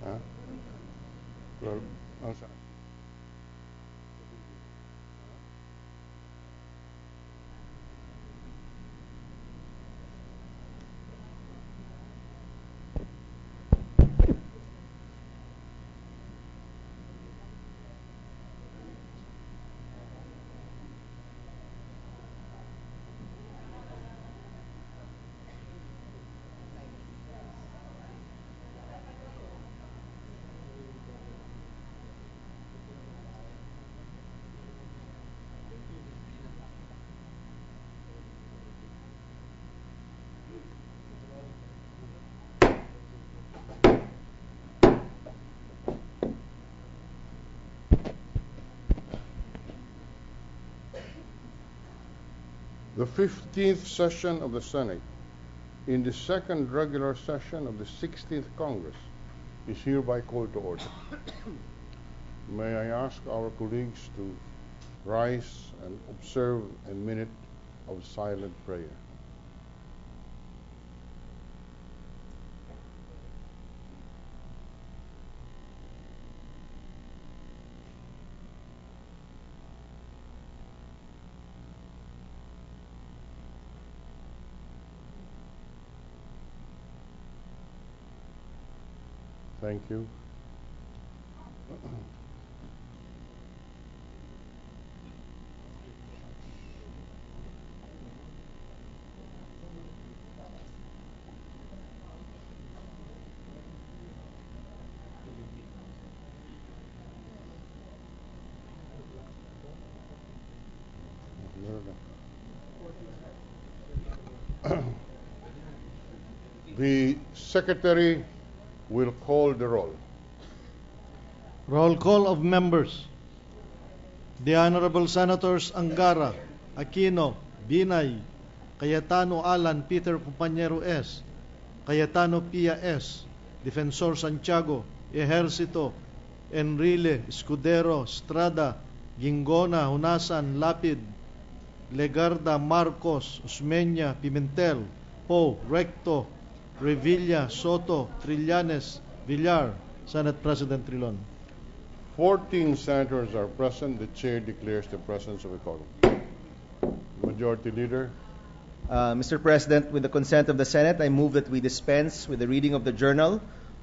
Ha? 12. Ang saan? The 15th session of the Senate, in the second regular session of the 16th Congress, is hereby called to order. May I ask our colleagues to rise and observe a minute of silent prayer. Thank you. The Secretary will call the roll. Roll call of members. The Honorable Senators Angara, Aquino, Binay, Cayetano Alan Peter Compañero S., Cayetano Pia S., Defensor Santiago, Ejercito, Enrile, Escudero, Estrada, Gingona, Hunasan, Lapid, Legarda, Marcos, Osmeña, Pimentel, Poe, Recto, Revilla, Soto, Trillanes, Villar. Senate President Trilon. 14 senators are present. The chair declares the presence of a quorum. Majority Leader. Mr. President, with the consent of the Senate, I move that we dispense with the reading of the journal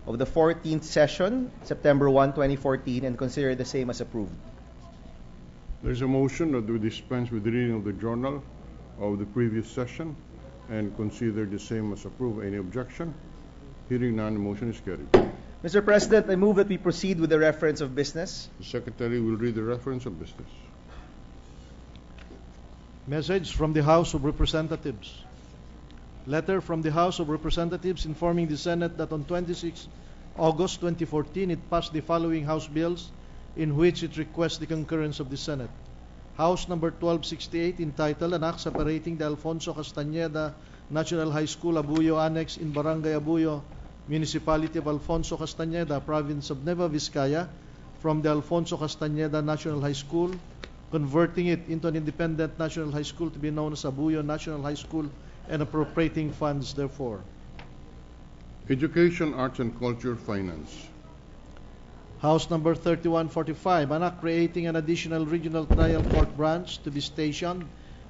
of the 14th session, September 1, 2014, and consider the same as approved. There's a motion that we dispense with the reading of the journal of the previous session and consider the same as approved. Any objection? Hearing none, the motion is carried. Mr. President, I move that we proceed with the reference of business. The Secretary will read the reference of business. Message from the House of Representatives. Letter from the House of Representatives informing the Senate that on 26 August 2014 it passed the following House bills in which it requests the concurrence of the Senate. House number 1268 entitled An Act Separating the Alfonso Castañeda National High School Abuyo Annex in Barangay Abuyo, Municipality of Alfonso Castañeda, Province of Nueva Vizcaya, from the Alfonso Castañeda National High School, converting it into an independent national high school to be known as Abuyo National High School, and appropriating funds therefore. Education, Arts and Culture, Finance. House number 3145, an act creating an additional regional trial court branch to be stationed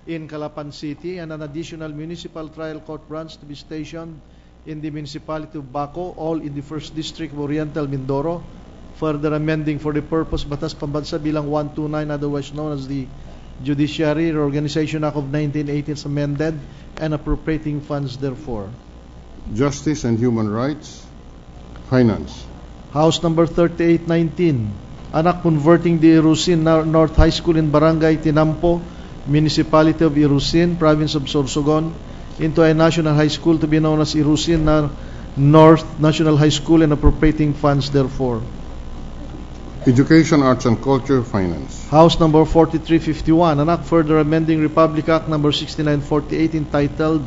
in Calapan City and an additional municipal trial court branch to be stationed in the municipality of Baco, all in the 1st District of Oriental Mindoro, further amending for the purpose Batas Pambansa Bilang 129, otherwise known as the Judiciary Reorganization Act of 1980 as amended, and appropriating funds therefore. Justice and Human Rights, Finance. House number 3819, an act converting the Irusin North High School in Barangay Tinampo, Municipality of Irusin, Province of Sorsogon, into a national high school to be known as Irusin North National High School, and appropriating funds therefore. Education, Arts and Culture, Finance. House number 4351, an act further amending Republic Act number 6948 entitled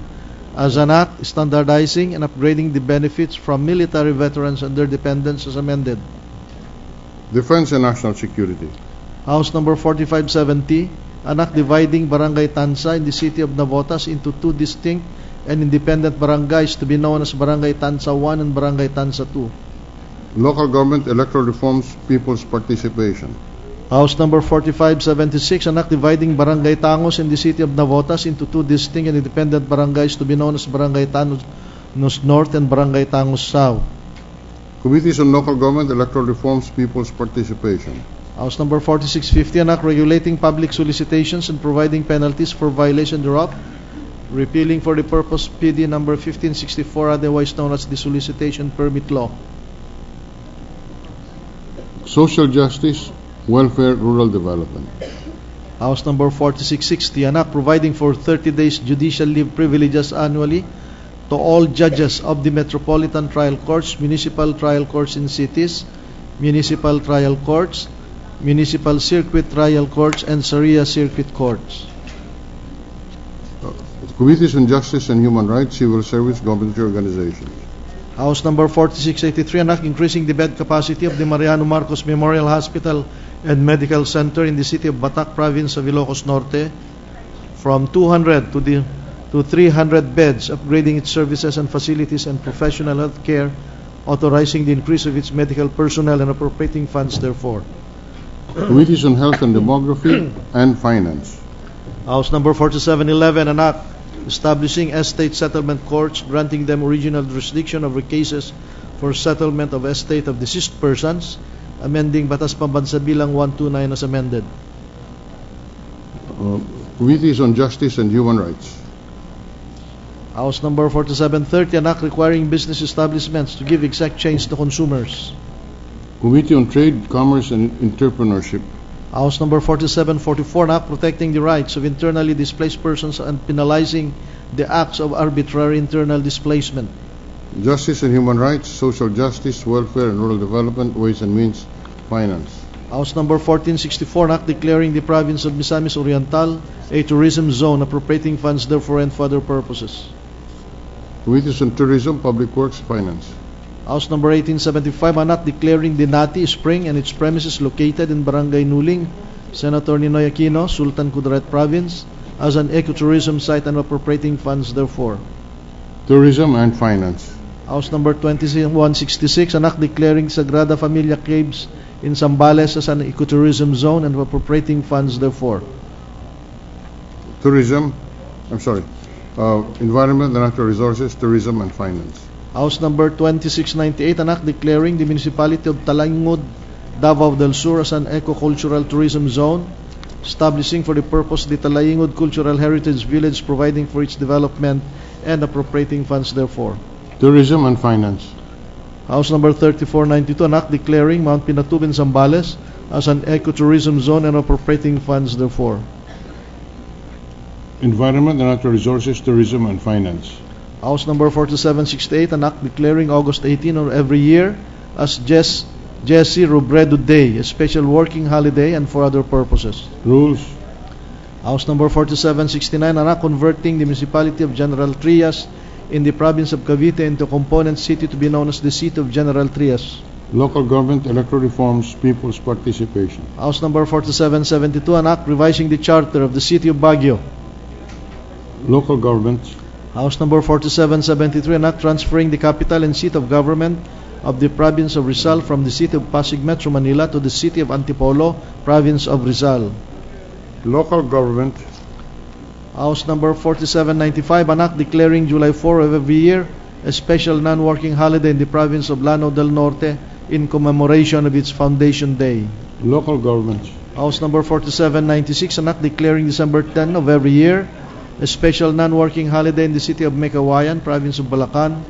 as an act standardizing and upgrading the benefits from military veterans and their dependents as amended. Defense and National Security. House number 4570, an act dividing Barangay Tansa in the city of Navotas into two distinct and independent barangays to be known as Barangay Tansa 1 and Barangay Tansa 2. Local Government Electoral Reforms People's Participation. House Number 4576, an act dividing Barangay Tangos in the city of Navotas into two distinct and independent barangays to be known as Barangay Tangos North and Barangay Tangos South. Committees on Local Government Electoral Reforms People's Participation. House Number 4650, an act regulating public solicitations and providing penalties for violation thereof, repealing for the purpose PD number 1564, otherwise known as the Solicitation Permit Law. Social Justice, Welfare, Rural Development. House Number 4660, an act providing for 30 days judicial leave privileges annually to all judges of the Metropolitan Trial Courts, Municipal Trial Courts in cities, Municipal Trial Courts, Municipal Circuit Trial Courts, and Sharia Circuit Courts. Committees on Justice and Human Rights, Civil Service, Government Organizations. House Number 4683, an act increasing the bed capacity of the Mariano Marcos Memorial Hospital and Medical Center in the city of Batac, province of Ilocos Norte, from 200 to 300 beds, upgrading its services and facilities and professional health care, authorizing the increase of its medical personnel and appropriating funds therefore. Committees on Health and Demography and Finance. House Number 4711, an act establishing estate settlement courts, granting them original jurisdiction over cases for settlement of estate of deceased persons, amending Batas Pambansa Bilang 129 as amended. Committees on Justice and Human Rights. House Number 4730, an act requiring business establishments to give exact change to consumers. Committee on Trade, Commerce, and Entrepreneurship. House Number 4744, an act protecting the rights of internally displaced persons and penalizing the acts of arbitrary internal displacement. Justice and Human Rights, Social Justice, Welfare, and Rural Development, Ways and Means, Finance. House Number 1464, an act declaring the province of Misamis Oriental a tourism zone, appropriating funds therefore and for other purposes. Committees on Tourism, Public Works, Finance. House Number 1875, an act declaring the Nati Spring and its premises located in Barangay Nuling, Senator Ninoy Aquino, Sultan Kudarat Province, as an ecotourism site and appropriating funds therefore. Tourism and Finance. House Number 2166, an act declaring Sagrada Familia Caves in Zambales as an ecotourism zone and appropriating funds therefore. Environment and Natural Resources, Tourism and Finance. House Number 2698, an act declaring the municipality of Talangud, Davao del Sur as an eco-cultural tourism zone, establishing for the purpose the Talangud Cultural Heritage Village, providing for its development and appropriating funds therefore. Tourism and Finance. House Number 3492, an act declaring Mount Pinatubo in Zambales as an ecotourism zone and appropriating funds therefore. Environment and Natural Resources, Tourism and Finance. House Number 4768, an act declaring August 18 of every year as Jesse Robredo Day, a special working holiday and for other purposes. Rules. House Number 4769, an act converting the municipality of General Trias in the province of Cavite into a component city to be known as the seat of General Trias. Local Government Electoral Reforms, People's Participation. House Number 4772, an act revising the charter of the city of Baguio. Local Government. House Number 4773, an act transferring the capital and seat of government of the province of Rizal from the city of Pasig Metro Manila to the city of Antipolo, province of Rizal. Local Government. House Number 4795, an act declaring July 4 of every year a special non-working holiday in the province of Lanao del Norte in commemoration of its foundation day. Local Government. House Number 4796, an act declaring December 10 of every year a special non-working holiday in the city of Mekawayan, province of Bulacan,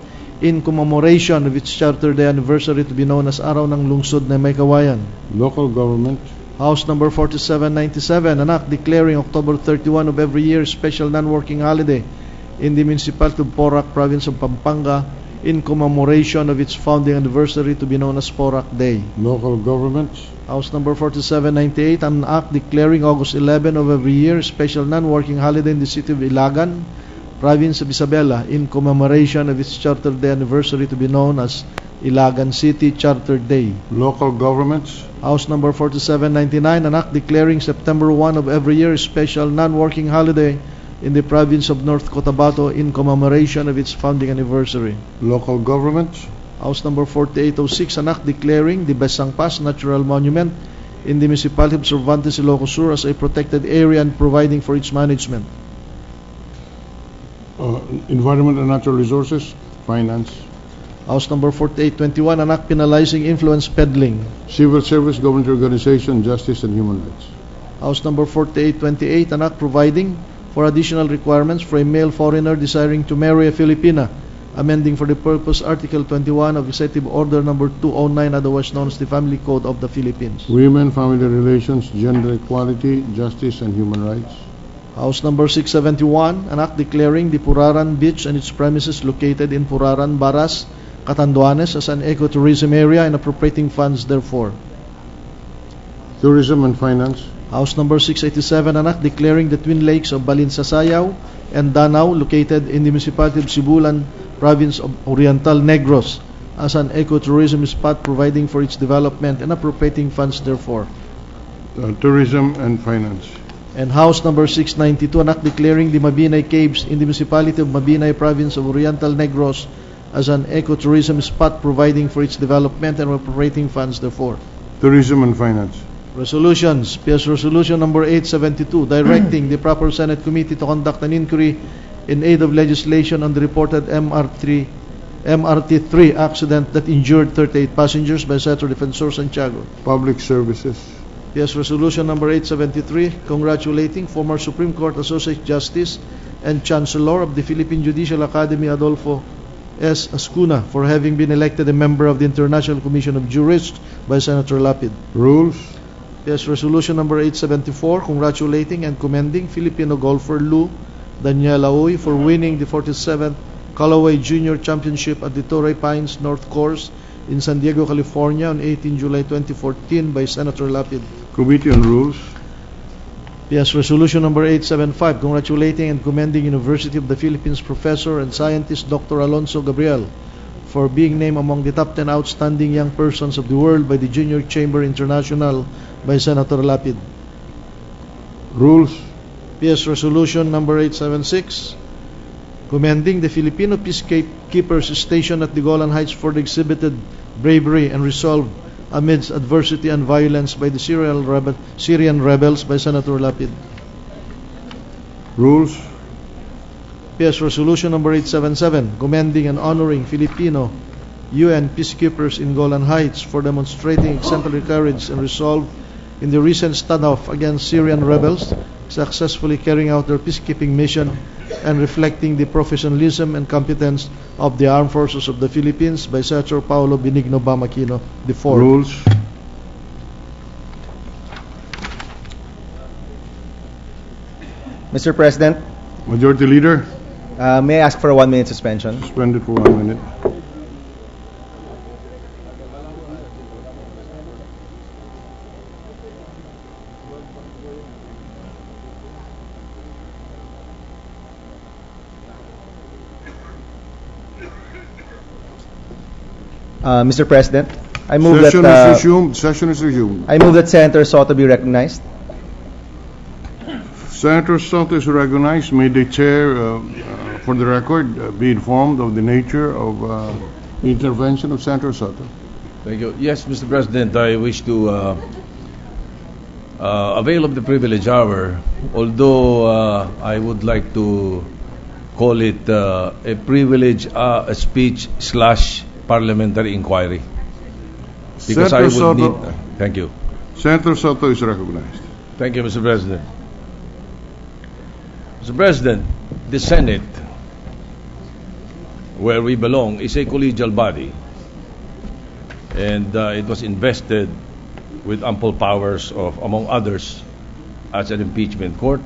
in commemoration of its Charter Day anniversary to be known as Araw ng Lungsod ng Mekawayan. Local Government. House Number 4797, an act declaring October 31 of every year a special non-working holiday in the municipality of Porac, province of Pampanga, in commemoration of its founding anniversary to be known as Porac Day. Local Government. House Number 4798, an act declaring August 11 of every year a special non-working holiday in the city of Ilagan, province of Isabela, in commemoration of its Charter Day anniversary to be known as Ilagan City Charter Day. Local Governments. House Number 4799, an act declaring September 1 of every year a special non-working holiday in the province of North Cotabato in commemoration of its founding anniversary. Local Governments. House number 4806, an act declaring the Besang Pass Natural Monument in the municipality of Cervantes, Ilocos Sur as a protected area and providing for its management. Environment and Natural Resources, Finance. House number 4821, an act penalizing influence peddling. Civil Service, Government Organization, Justice and Human Rights. House number 4828, an act providing for additional requirements for a male foreigner desiring to marry a Filipina, amending for the purpose Article 21 of Executive Order number 209, otherwise known as the Family Code of the Philippines. Women, Family Relations, Gender Equality, Justice and Human Rights. House number 671, an act declaring the Puraran Beach and its premises located in Puraran, Baras, Catanduanes as an ecotourism area and appropriating funds therefore. Tourism and Finance. House number 687, an act declaring the twin lakes of Balinsasayaw and Danau located in the municipality of Sibulan, province of Oriental Negros as an ecotourism spot, providing for its development and appropriating funds therefore. Tourism and Finance. And House number 692, an act declaring the Mabinay Caves in the municipality of Mabinay, province of Oriental Negros as an ecotourism spot, providing for its development and appropriating funds therefore. Tourism and Finance. Resolutions. PS Resolution number 872, directing the proper Senate committee to conduct an inquiry in aid of legislation on the reported MRT-3 accident that injured 38 passengers by Senator Defensor Santiago. Public Services. PS Resolution number 873, congratulating former Supreme Court Associate Justice and Chancellor of the Philippine Judicial Academy Adolfo S. Ascuna for having been elected a member of the International Commission of Jurists by Senator Lapid. Rules. PS Resolution number 874, congratulating and commending Filipino golfer Lou Daniela Uy for winning the 47th Callaway Junior Championship at the Torrey Pines North Course in San Diego, California on 18 July 2014 by Senator Lapid. Committee on Rules. PS Resolution number 875, congratulating and commending University of the Philippines Professor and Scientist Dr. Alonso Gabriel for being named among the top 10 outstanding young persons of the world by the Junior Chamber International by Senator Lapid. Rules. PS Resolution number 876, commending the Filipino peacekeepers stationed at the Golan Heights for the exhibited bravery and resolve amidst adversity and violence by the Syrian rebels by Senator Lapid. Rules. PS Resolution number 877, commending and honoring Filipino UN peacekeepers in Golan Heights for demonstrating exemplary courage and resolve in the recent standoff against Syrian rebels, successfully carrying out their peacekeeping mission and reflecting the professionalism and competence of the Armed Forces of the Philippines by Senator Paulo Benigno Bamaquino IV. Rules. Mr. President, Majority Leader. may I ask for a 1-minute suspension? Suspended for 1 minute. Mr. President, I move Session that is resumed. Session is resumed. I move that Senator Soto be recognized. Senator Soto is recognized. May the chair, for the record, be informed of the nature of the intervention of Senator Soto. Thank you. Yes, Mr. President, I wish to avail of the privilege hour, although I would like to call it a privilege speech / parliamentary inquiry. Because Senator I would Soto, need... thank you. Senator Soto is recognized. Thank you, Mr. President. Mr. President, the Senate, where we belong, is a collegial body, and it was invested with ample powers of, among others, as an impeachment court,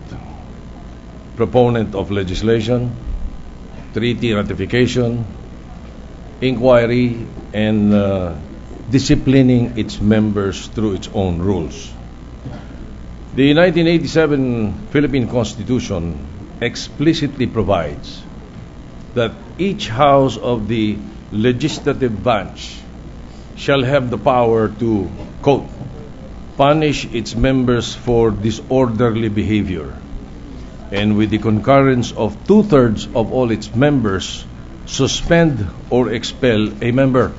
proponent of legislation, treaty ratification, inquiry, and disciplining its members through its own rules. The 1987 Philippine Constitution explicitly provides that each house of the legislative branch shall have the power to, quote, punish its members for disorderly behavior, and with the concurrence of 2/3 of all its members, suspend or expel a member.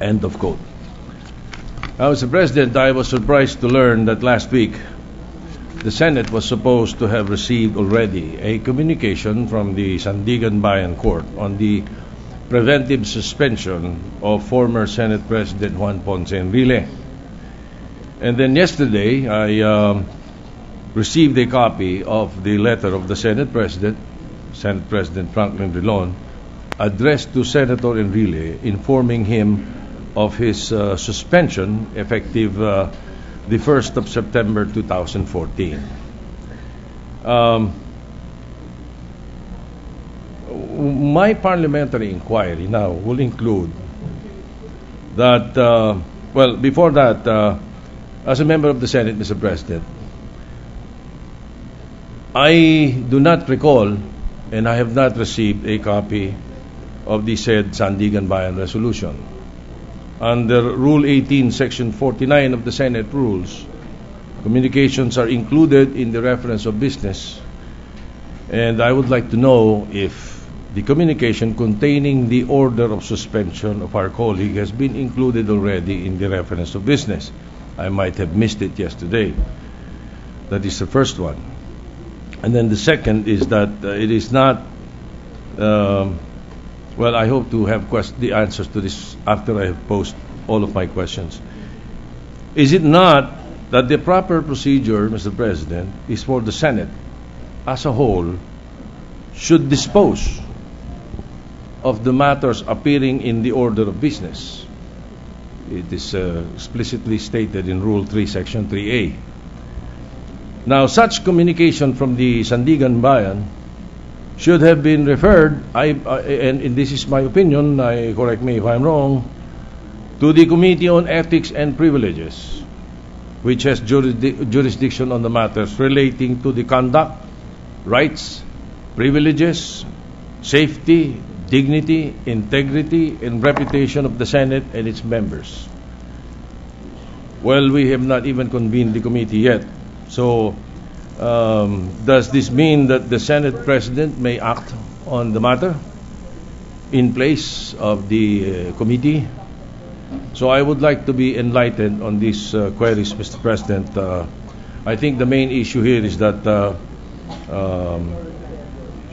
End of quote. Now, Mr. President, I was surprised to learn that last week the Senate was supposed to have received already a communication from the Sandigan Bayan Court on the preventive suspension of former Senate President Juan Ponce Enrile. And then yesterday, I received a copy of the letter of the Senate President Franklin Drilon, addressed to Senator Enrile, informing him of his suspension effective the 1st of September 2014. My parliamentary inquiry now will include that, well, before that, as a member of the Senate, Mr. President, I do not recall, and I have not received a copy of the said Sandigan Bayan resolution. Under Rule 18, Section 49 of the Senate Rules, communications are included in the reference of business, and I would like to know if the communication containing the order of suspension of our colleague has been included already in the reference of business. I might have missed it yesterday. That is the first one. And then the second is that it is not, well, I hope to have the answers to this after I have posed all of my questions. Is it not that the proper procedure, Mr. President, is for the Senate as a whole should dispose of the matters appearing in the order of business? It is explicitly stated in Rule 3, Section 3A. Now, such communication from the Sandigan Bayan should have been referred, and this is my opinion, correct me if I'm wrong, to the Committee on Ethics and Privileges, which has jurisdiction on the matters relating to the conduct, rights, privileges, safety, dignity, integrity, and reputation of the Senate and its members. Well, we have not even convened the committee yet. So, does this mean that the Senate President may act on the matter in place of the committee? So I would like to be enlightened on these queries, Mr. President. I think the main issue here is that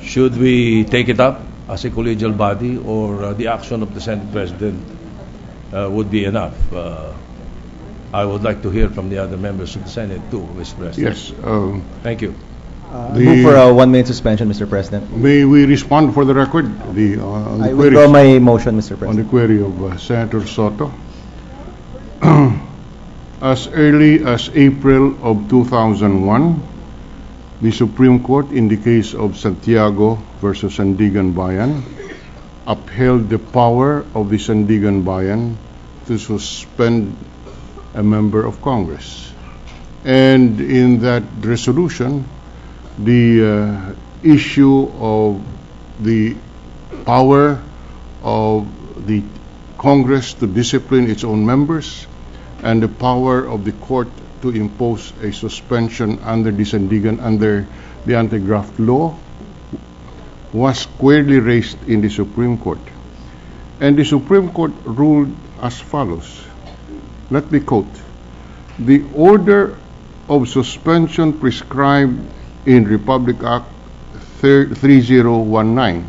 should we take it up as a collegial body, or the action of the Senate President would be enough? I would like to hear from the other members of the Senate too, Mr. President. Yes. Thank you. Move for a 1-minute suspension, Mr. President. May we respond for the record? I withdraw my motion, Mr. President. On the query of Senator Soto. As early as April of 2001, the Supreme Court, in the case of Santiago versus Sandigan Bayan, upheld the power of the Sandigan Bayan to suspend a member of Congress. And in that resolution, the issue of the power of the Congress to discipline its own members and the power of the court to impose a suspension under the anti-graft law was squarely raised in the Supreme Court. And the Supreme Court ruled as follows. Let me quote. The order of suspension prescribed in Republic Act 3019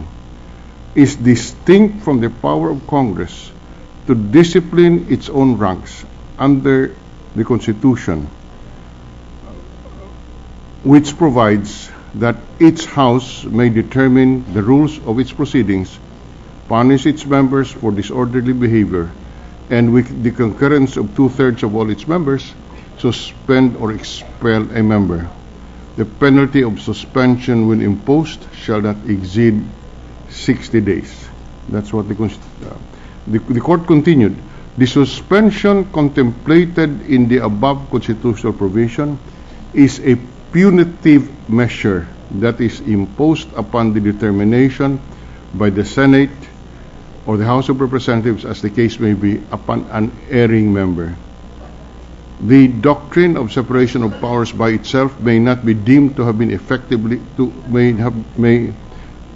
is distinct from the power of Congress to discipline its own ranks under the Constitution, which provides that each House may determine the rules of its proceedings, punish its members for disorderly behavior, and with the concurrence of 2/3 of all its members, suspend or expel a member. The penalty of suspension when imposed shall not exceed 60 days. That's what the court continued. The suspension contemplated in the above constitutional provision is a punitive measure that is imposed upon the determination by the Senate or the House of Representatives, as the case may be, upon an erring member. The doctrine of separation of powers by itself may not be deemed to have been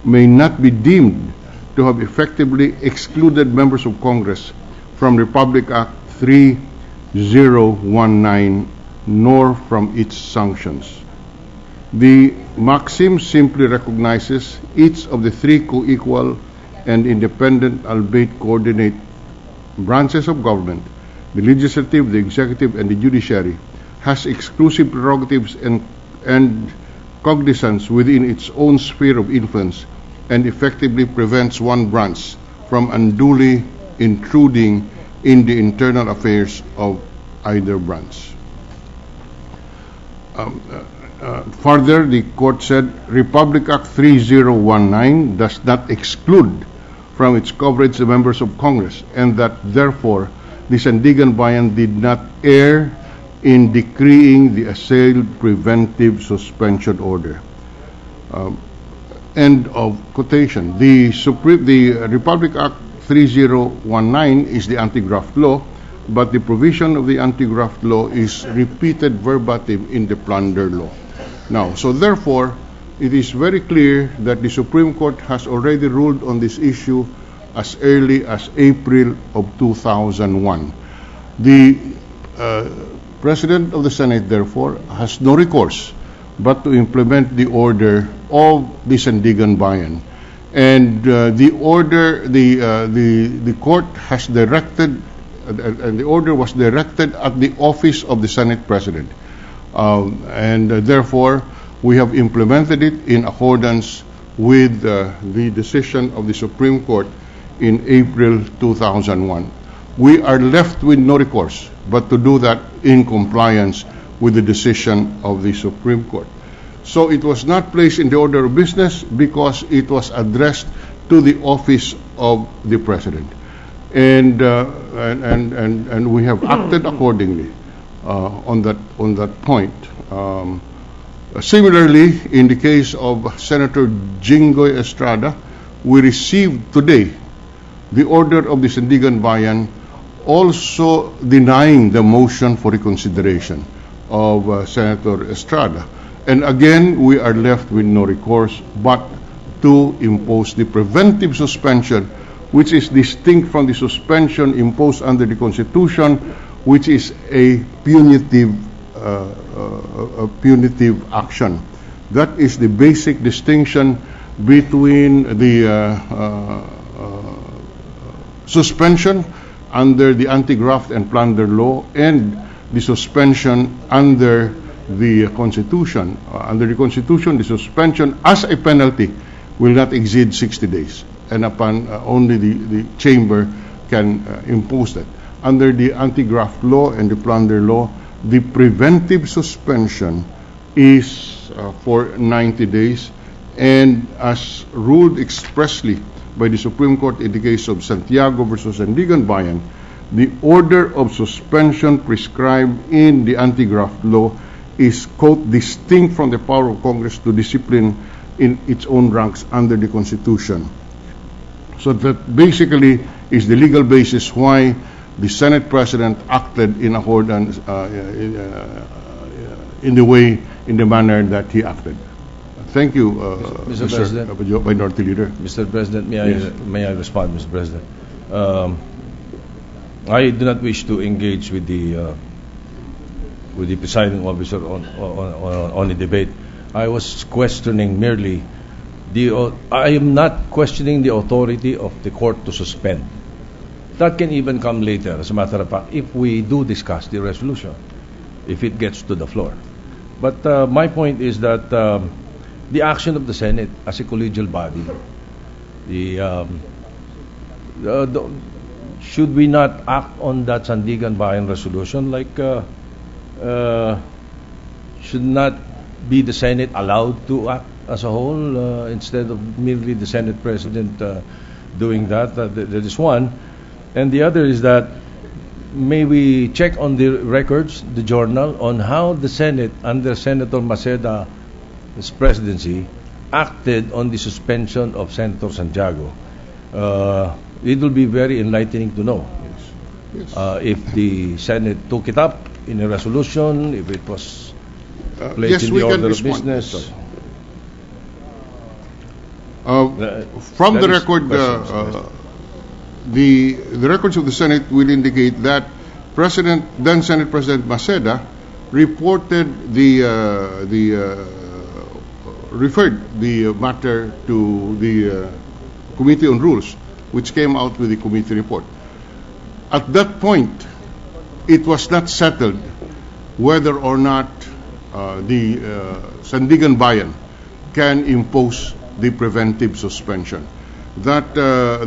may not be deemed to have effectively excluded members of Congress from Republic Act 3019 nor from its sanctions. The maxim simply recognizes each of the three co-equal and independent, albeit coordinate, branches of government, the legislative, the executive, and the judiciary, has exclusive prerogatives and cognizance within its own sphere of influence, and effectively prevents one branch from unduly intruding in the internal affairs of either branch. Further, the court said Republic Act 3019 does not exclude from its coverage the members of Congress, and that therefore the Sandigan Bayan did not err in decreeing the assailed preventive suspension order. End of quotation. The Republic Act 3019 is the anti-graft law, but the provision of the anti-graft law is repeated verbatim in the plunder law. Now, so therefore, it is very clear that the Supreme Court has already ruled on this issue as early as April of 2001. The President of the Senate, therefore, has no recourse but to implement the order of the Sandigan Bayan. And the court has directed, and the order was directed at the office of the Senate President. Therefore, we have implemented it in accordance with the decision of the Supreme Court in April 2001. We are left with no recourse but to do that in compliance with the decision of the Supreme Court. So it was not placed in the order of business because it was addressed to the office of the President. And we have acted accordingly on that point. Similarly, in the case of Senator Jinggoy Estrada, we received today the order of the Sandigan Bayan also denying the motion for reconsideration of Senator Estrada. And again, we are left with no recourse but to impose the preventive suspension, which is distinct from the suspension imposed under the Constitution, which is a punitive action. That is the basic distinction between the suspension under the anti-graft and plunder law and the suspension under the Constitution. Under the Constitution, the suspension as a penalty will not exceed 60 days, and upon only the chamber can impose that. Under the anti-graft law and the plunder law, the preventive suspension is for 90 days, and as ruled expressly by the Supreme Court in the case of Santiago versus Sandigan Bayan, the order of suspension prescribed in the anti-graft law is, quote, distinct from the power of Congress to discipline in its own ranks under the Constitution. So that basically is the legal basis why the Senate President acted in accordance in the manner that he acted. Thank you, Mr. President. Minority Leader. Mr. President, may I respond, Mr. President? I do not wish to engage with the presiding officer on the debate. I was questioning merely I am not questioning the authority of the court to suspend. That can even come later, as a matter of fact, if we do discuss the resolution, if it gets to the floor. But my point is that the action of the Senate as a collegial body, should we not act on that Sandigan Bayan resolution? Like, should not be the Senate allowed to act as a whole instead of merely the Senate President doing that? That is one. And the other is that may we check on the records, the journal, on how the Senate under Senator Maceda's presidency acted on the suspension of Senator Santiago. It will be very enlightening to know if the Senate took it up in a resolution, if it was placed in the order of business. From the record, the records of the Senate will indicate that then Senate President Maceda reported referred the matter to the Committee on Rules, which came out with the committee report. At that point, it was not settled whether or not the Sandigan Bayan can impose the preventive suspension. That the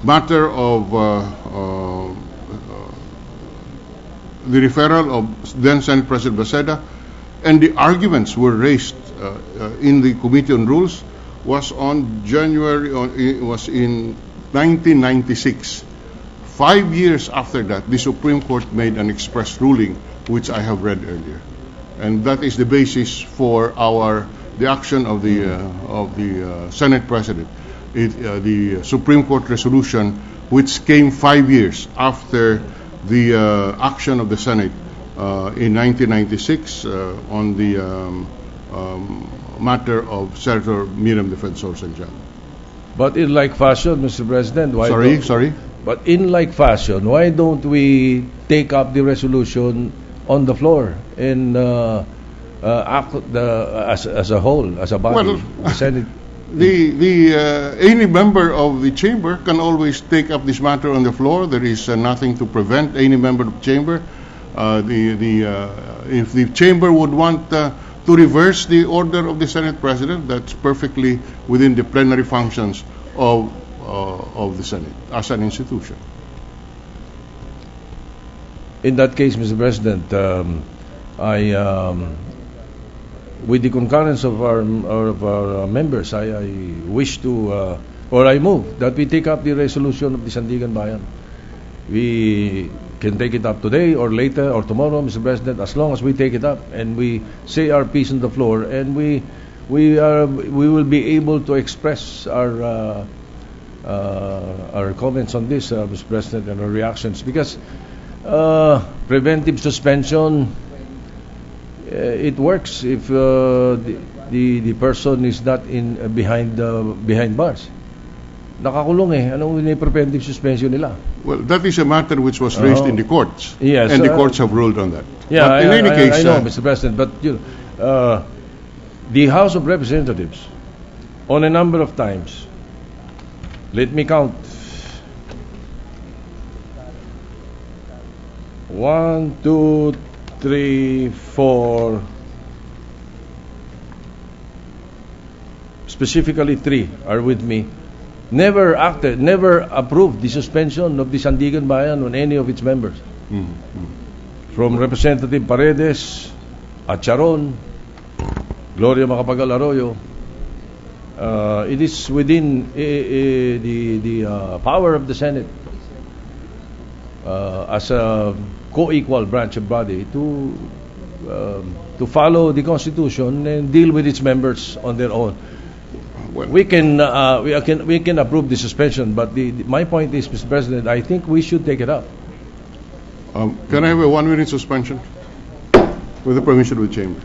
matter of the referral of then Senate President Maceda and the arguments were raised in the Committee on Rules was in 1996. 5 years after that, the Supreme Court made an express ruling, which I have read earlier, and that is the basis for the action of the Senate President. The Supreme Court resolution, which came 5 years after the action of the Senate in 1996 on the matter of Senator Miriam Defensor Santiago. But in like fashion, Mr. President, why Sorry? But in like fashion, why don't we take up the resolution on the floor and act as a whole, as a body? Well, the Senate. Any member of the chamber can always take up this matter on the floor. There is nothing to prevent any member of the chamber. If the chamber would want to reverse the order of the Senate President, that's perfectly within the plenary functions of the Senate as an institution. In that case, Mr. President, with the concurrence of our members, I wish to, or I move that we take up the resolution of the Sandigan Bayan. We can take it up today or later or tomorrow, Mr. President, as long as we take it up and we say our piece on the floor, and we will be able to express our comments on this, Mr. President, and our reactions, because preventive suspension, it works if the person is not behind bars. Nakakulong eh. Anong preventive suspension nila? Well, that is a matter which was raised in the courts. Yes, and the courts have ruled on that. Yeah, but in any case, I know, Mr. President, but the House of Representatives, on a number of times, let me count. 1, 2, 3, 4, specifically 3 are with me. Never approved the suspension of the Sandigan Bayan on any of its members. From Representative Paredes, Acharon, Gloria Macapagal Arroyo. It is within the power of the Senate as a co-equal branch of body to follow the Constitution and deal with its members on their own. well, We can approve the suspension, but my point is, Mr. President, I think we should take it up. can I have a 1-minute suspension with the permission of the chamber?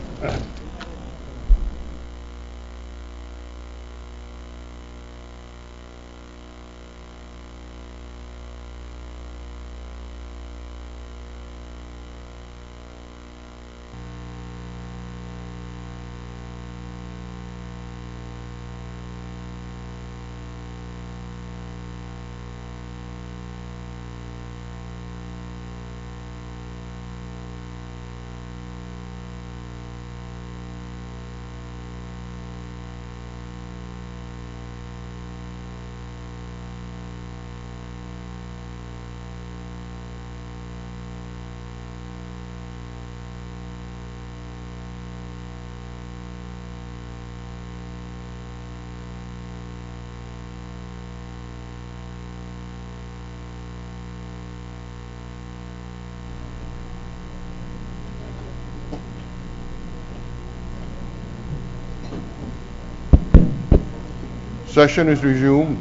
Session is resumed.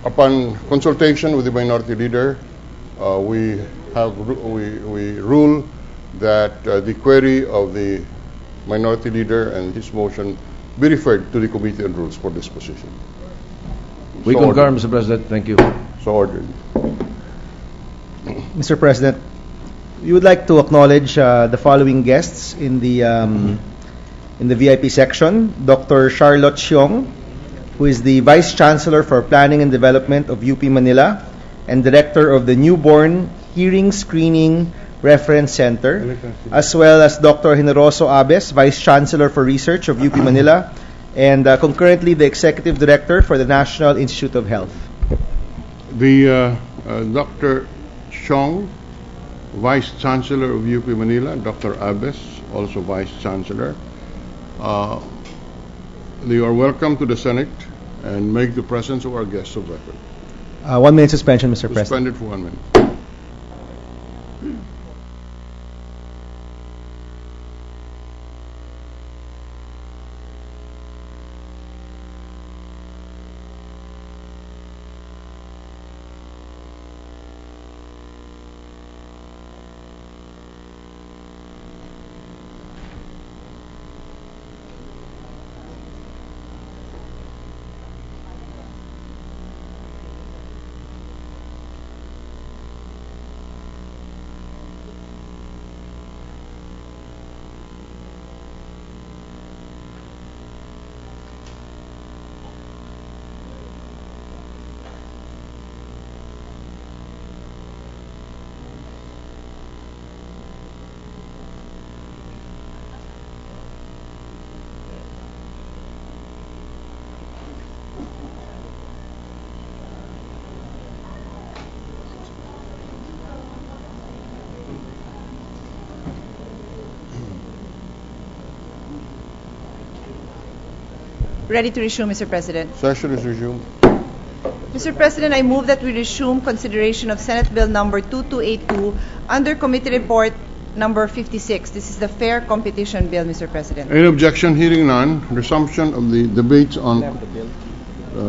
Upon consultation with the minority leader, we rule that the query of the Minority Leader and his motion be referred to the Committee on Rules for disposition. We So concur, ordered. Mr. President. Thank you. So ordered. Mr. President, we would like to acknowledge the following guests in the VIP section. Dr. Charlotte Xiong, who is the Vice Chancellor for Planning and Development of UP Manila and Director of the Newborn Hearing Screening Reference Center, as well as Dr. Generoso Abes, Vice Chancellor for Research of UP Manila, and concurrently the Executive Director for the National Institute of Health. The Dr. Chong, Vice Chancellor of UP Manila, Dr. Abes, also Vice Chancellor. They are welcome to the Senate and make the presence of our guests of record. 1 minute suspension, Mr. President. Suspended for 1 minute. Ready to resume, Mr. President. Session is resumed. Mr. President, I move that we resume consideration of Senate Bill number 2282 under Committee Report number 56. This is the Fair Competition Bill, Mr. President. Any objection? Hearing none. Resumption of the debates on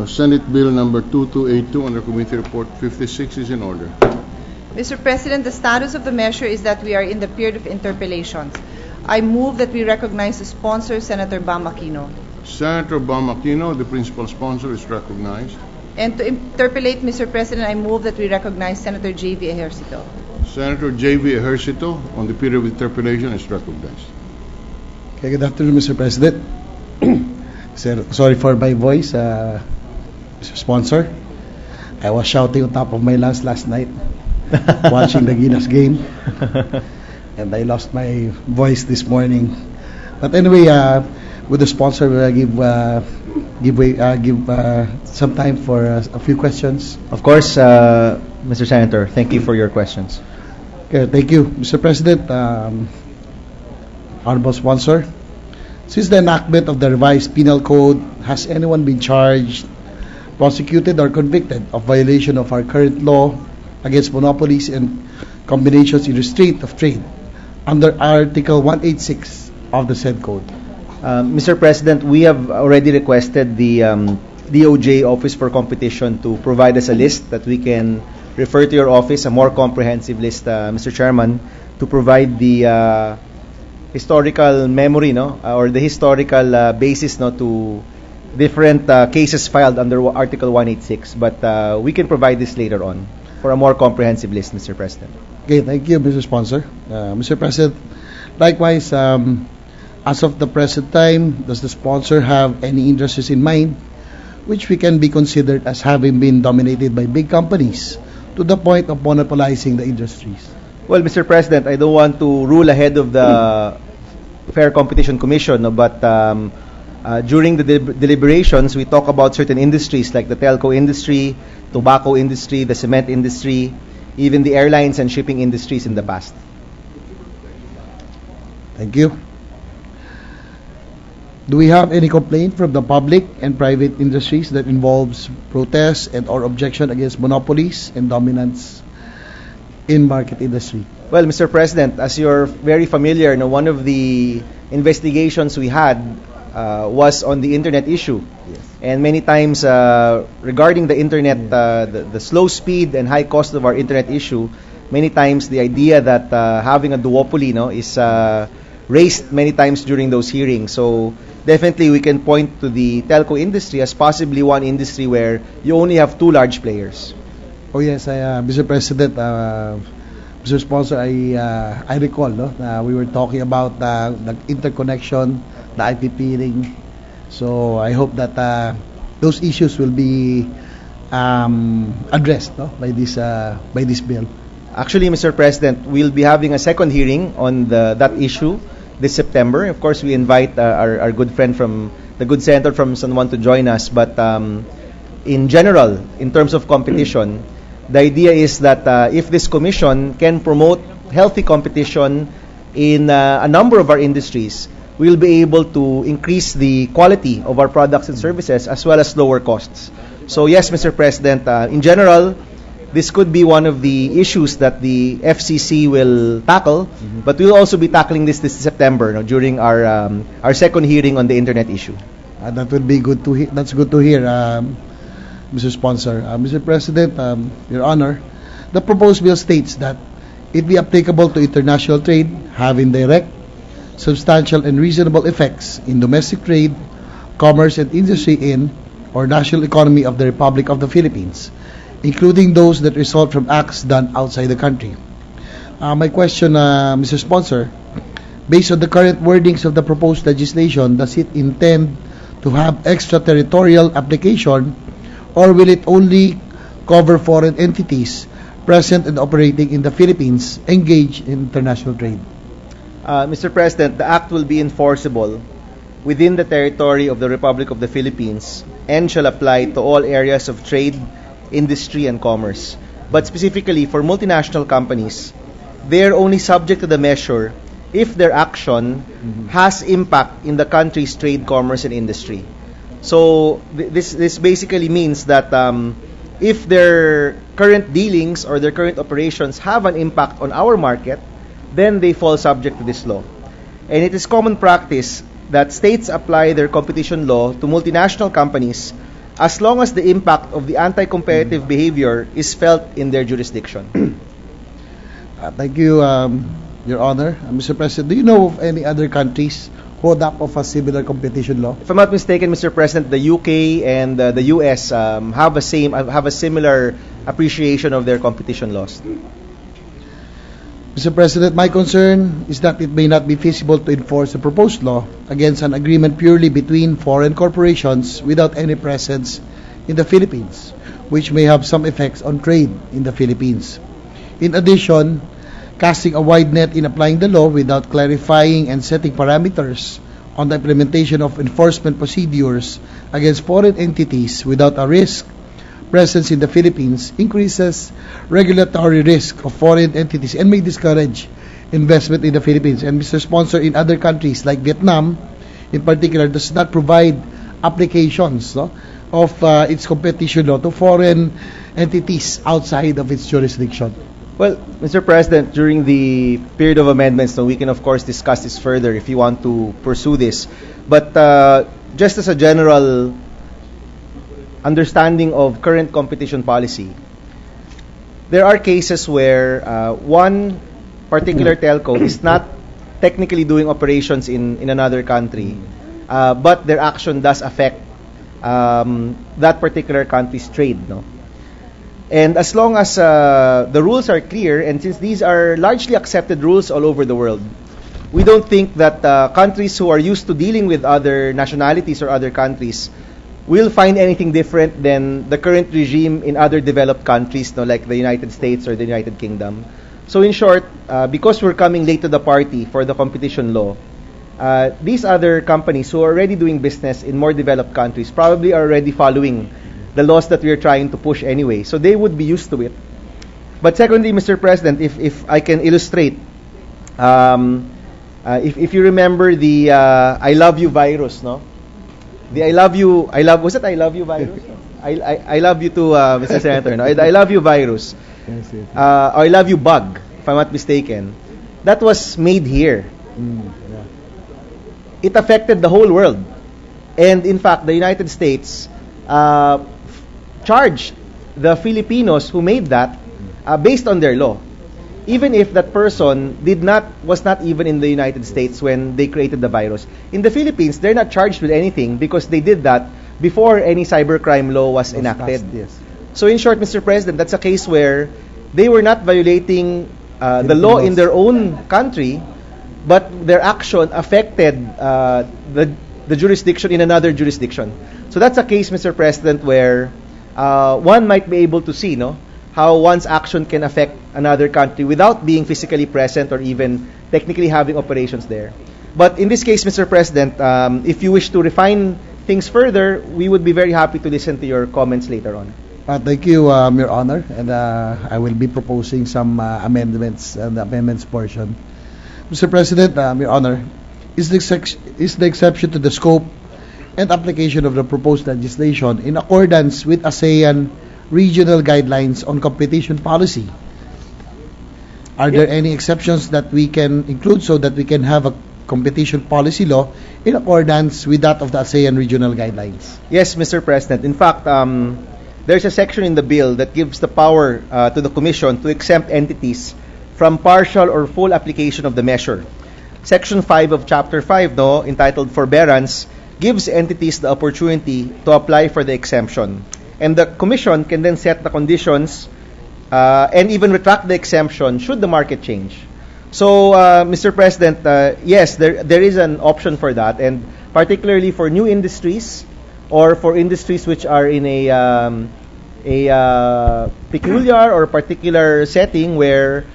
Senate Bill number 2282 under Committee Report 56 is in order. Mr. President, the status of the measure is that we are in the period of interpellations. I move that we recognize the sponsor, Senator Bam Aquino. Senator Bam Aquino, the principal sponsor, is recognized. And to interpellate, Mr. President, I move that we recognize Senator J.V. Ejercito. Senator J.V. Ejercito, on the period of interpellation, is recognized. Okay, good afternoon, Mr. President. Sir, sorry for my voice, Mr. Sponsor. I was shouting on top of my lungs last night, watching the Guinness game, and I lost my voice this morning. But anyway, would the sponsor give some time for a few questions? Of course, Mr. Senator, thank you for your questions. Okay, thank you, Mr. President. Honorable Sponsor, since the enactment of the revised penal code, has anyone been charged, prosecuted, or convicted of violation of our current law against monopolies and combinations in restraint of trade under Article 186 of the said code? Mr. President, we have already requested the DOJ Office for Competition to provide us a list that we can refer to your office, a more comprehensive list, Mr. Chairman, to provide the historical memory, or the historical basis, to different cases filed under Article 186. But we can provide this later on for a more comprehensive list, Mr. President. Okay, thank you, Mr. Sponsor. Mr. President, likewise, as of the present time, does the sponsor have any interests in mind which we can be considered as having been dominated by big companies to the point of monopolizing the industries? Well, Mr. President, I don't want to rule ahead of the Fair Competition Commission, but during the deliberations, we talk about certain industries like the telco industry, tobacco industry, the cement industry, even the airlines and shipping industries in the past. Thank you. Do we have any complaint from the public and private industries that involves protests and or objection against monopolies and dominance in market industry? Well, Mr. President, as you're very familiar, one of the investigations we had was on the internet issue. Yes. And many times regarding the internet, the slow speed and high cost of our internet issue, many times the idea that having a duopoly is raised many times during those hearings. So definitely we can point to the telco industry as possibly one industry where you only have two large players. Oh yes, Mr. President, Mr. Sponsor, I recall, no, we were talking about the interconnection, the IP peering. So I hope that those issues will be addressed, no, by this bill. Actually, Mr. President, we'll be having a second hearing on that issue this September. Of course, we invite our good friend from the good senator from San Juan to join us. But in general, in terms of competition, the idea is that if this commission can promote healthy competition in a number of our industries, we'll be able to increase the quality of our products and services as well as lower costs. So yes, Mr. President, in general, this could be one of the issues that the FCC will tackle, but we'll also be tackling this September, no, during our second hearing on the internet issue. That would be good to hear. That's good to hear, Mr. Sponsor. Mr. President, Your Honor, the proposed bill states that it be applicable to international trade, having direct, substantial, and reasonable effects in domestic trade, commerce, and industry in or national economy of the Republic of the Philippines, including those that result from acts done outside the country. My question, Mr. Sponsor, based on the current wordings of the proposed legislation, does it intend to have extraterritorial application, or will it only cover foreign entities present and operating in the Philippines engaged in international trade? Mr. President, the Act will be enforceable within the territory of the Republic of the Philippines and shall apply to all areas of trade, industry, and commerce. But specifically for multinational companies, they are only subject to the measure if their action has impact in the country's trade, commerce, and industry. So this basically means that if their current dealings or their current operations have an impact on our market, then they fall subject to this law. And it is common practice that states apply their competition law to multinational companies as long as the impact of the anti-competitive behavior is felt in their jurisdiction. Thank you, Your Honor. Mr. President, do you know of any other countries who adopt of a similar competition law? If I'm not mistaken, Mr. President, the UK and the US have a similar appreciation of their competition laws. Mr. President, my concern is that it may not be feasible to enforce the proposed law against an agreement purely between foreign corporations without any presence in the Philippines, which may have some effects on trade in the Philippines. In addition, casting a wide net in applying the law without clarifying and setting parameters on the implementation of enforcement procedures against foreign entities without a risk presence in the Philippines increases regulatory risk of foreign entities and may discourage investment in the Philippines. And Mr. Sponsor, in other countries like Vietnam, in particular, does not provide applications, no, of its competition law to foreign entities outside of its jurisdiction. Well, Mr. President, during the period of amendments, we can of course discuss this further if you want to pursue this. But just as a general understanding of current competition policy, there are cases where one particular telco is not technically doing operations in another country, but their action does affect that particular country's trade, no? And as long as the rules are clear, and since these are largely accepted rules all over the world, we don't think that countries who are used to dealing with other nationalities or other countries will find anything different than the current regime in other developed countries, no, like the United States or the United Kingdom. So in short, because we're coming late to the party for the competition law, these other companies who are already doing business in more developed countries probably are already following the laws that we are trying to push anyway. So they would be used to it. But secondly, Mr. President, if I can illustrate, if you remember the I love you virus, no? The I love you virus? I love you too, Mr. Senator. No? I love you virus. Yes, yes. Or I love you bug, if I'm not mistaken. That was made here. Yeah. It affected the whole world. And in fact, the United States charged the Filipinos who made that based on their law. even if that person was not even in the United States when they created the virus. In the Philippines, they're not charged with anything because they did that before any cybercrime law was enacted. Passed, yes. So in short, Mr. President, that's a case where they were not violating the law in their own country, but their action affected the jurisdiction in another jurisdiction. So that's a case, Mr. President, where one might be able to see, how one's action can affect another country without being physically present or even technically having operations there. But in this case, Mr. President, if you wish to refine things further, we would be very happy to listen to your comments later on. Thank you, Your Honor, and I will be proposing some amendments and the amendments portion. Mr. President, Your Honor, is the exception to the scope and application of the proposed legislation in accordance with ASEAN regional guidelines on competition policy? Are there any exceptions that we can include so that we can have a competition policy law in accordance with that of the ASEAN regional guidelines? Yes, Mr. President. In fact, there's a section in the bill that gives the power to the Commission to exempt entities from partial or full application of the measure. Section 5 of Chapter 5, entitled Forbearance, gives entities the opportunity to apply for the exemption. And the Commission can then set the conditions and even retract the exemption should the market change. So, Mr. President, yes, there is an option for that, and particularly for new industries or for industries which are in a peculiar or particular setting where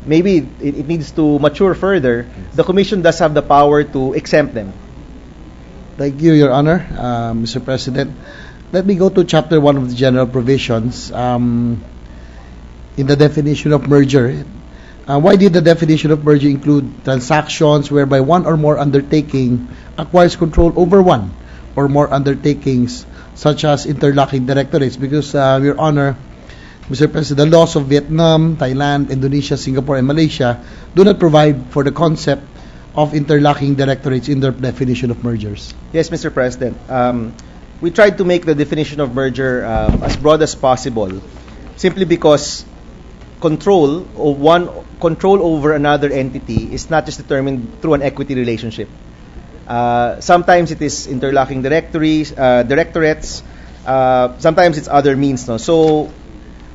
maybe it needs to mature further, the Commission does have the power to exempt them. Thank you, Your Honor. Mr. President, let me go to Chapter 1 of the General Provisions. In the definition of merger, why did the definition of merger include transactions whereby one or more undertaking acquires control over one or more undertakings, such as interlocking directorates? Because, Your Honor, Mr. President, the laws of Vietnam, Thailand, Indonesia, Singapore, and Malaysia do not provide for the concept of interlocking directorates in their definition of mergers. Yes, Mr. President. We tried to make the definition of merger as broad as possible, simply because control over another entity is not just determined through an equity relationship. Sometimes it is interlocking directorates. Sometimes it's other means. So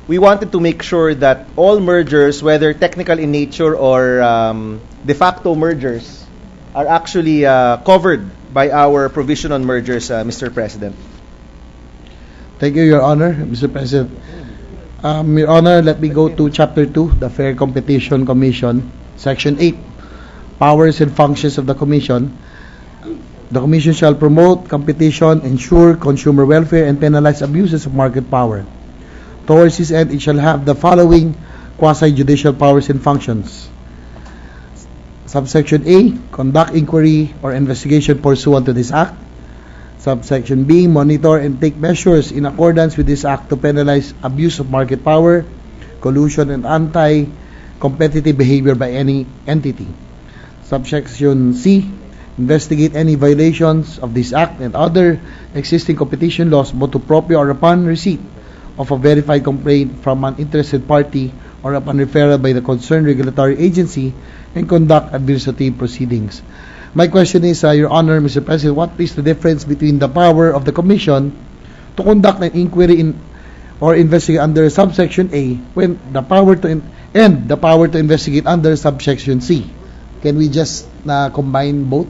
we wanted to make sure that all mergers, whether technical in nature or de facto mergers, are actually covered by our provision on mergers, Mr. President. Thank you, Your Honor. Mr. President, Your Honor, let me go to Chapter 2, the Fair Competition Commission, Section 8, Powers and Functions of the Commission. The Commission shall promote competition, ensure consumer welfare, and penalize abuses of market power. Towards this end, it shall have the following quasi-judicial powers and functions. Subsection A, conduct inquiry or investigation pursuant to this Act. Subsection B, monitor and take measures in accordance with this Act to penalize abuse of market power, collusion, and anti-competitive behavior by any entity. Subsection C, investigate any violations of this Act and other existing competition laws motu proprio or upon receipt of a verified complaint from an interested party or upon referral by the concerned regulatory agency, and conduct administrative proceedings. My question is, Your Honor, Mr. President, what is the difference between the power of the Commission to conduct an inquiry or investigate under subsection A when the power to the power to investigate under subsection C? Can we just combine both?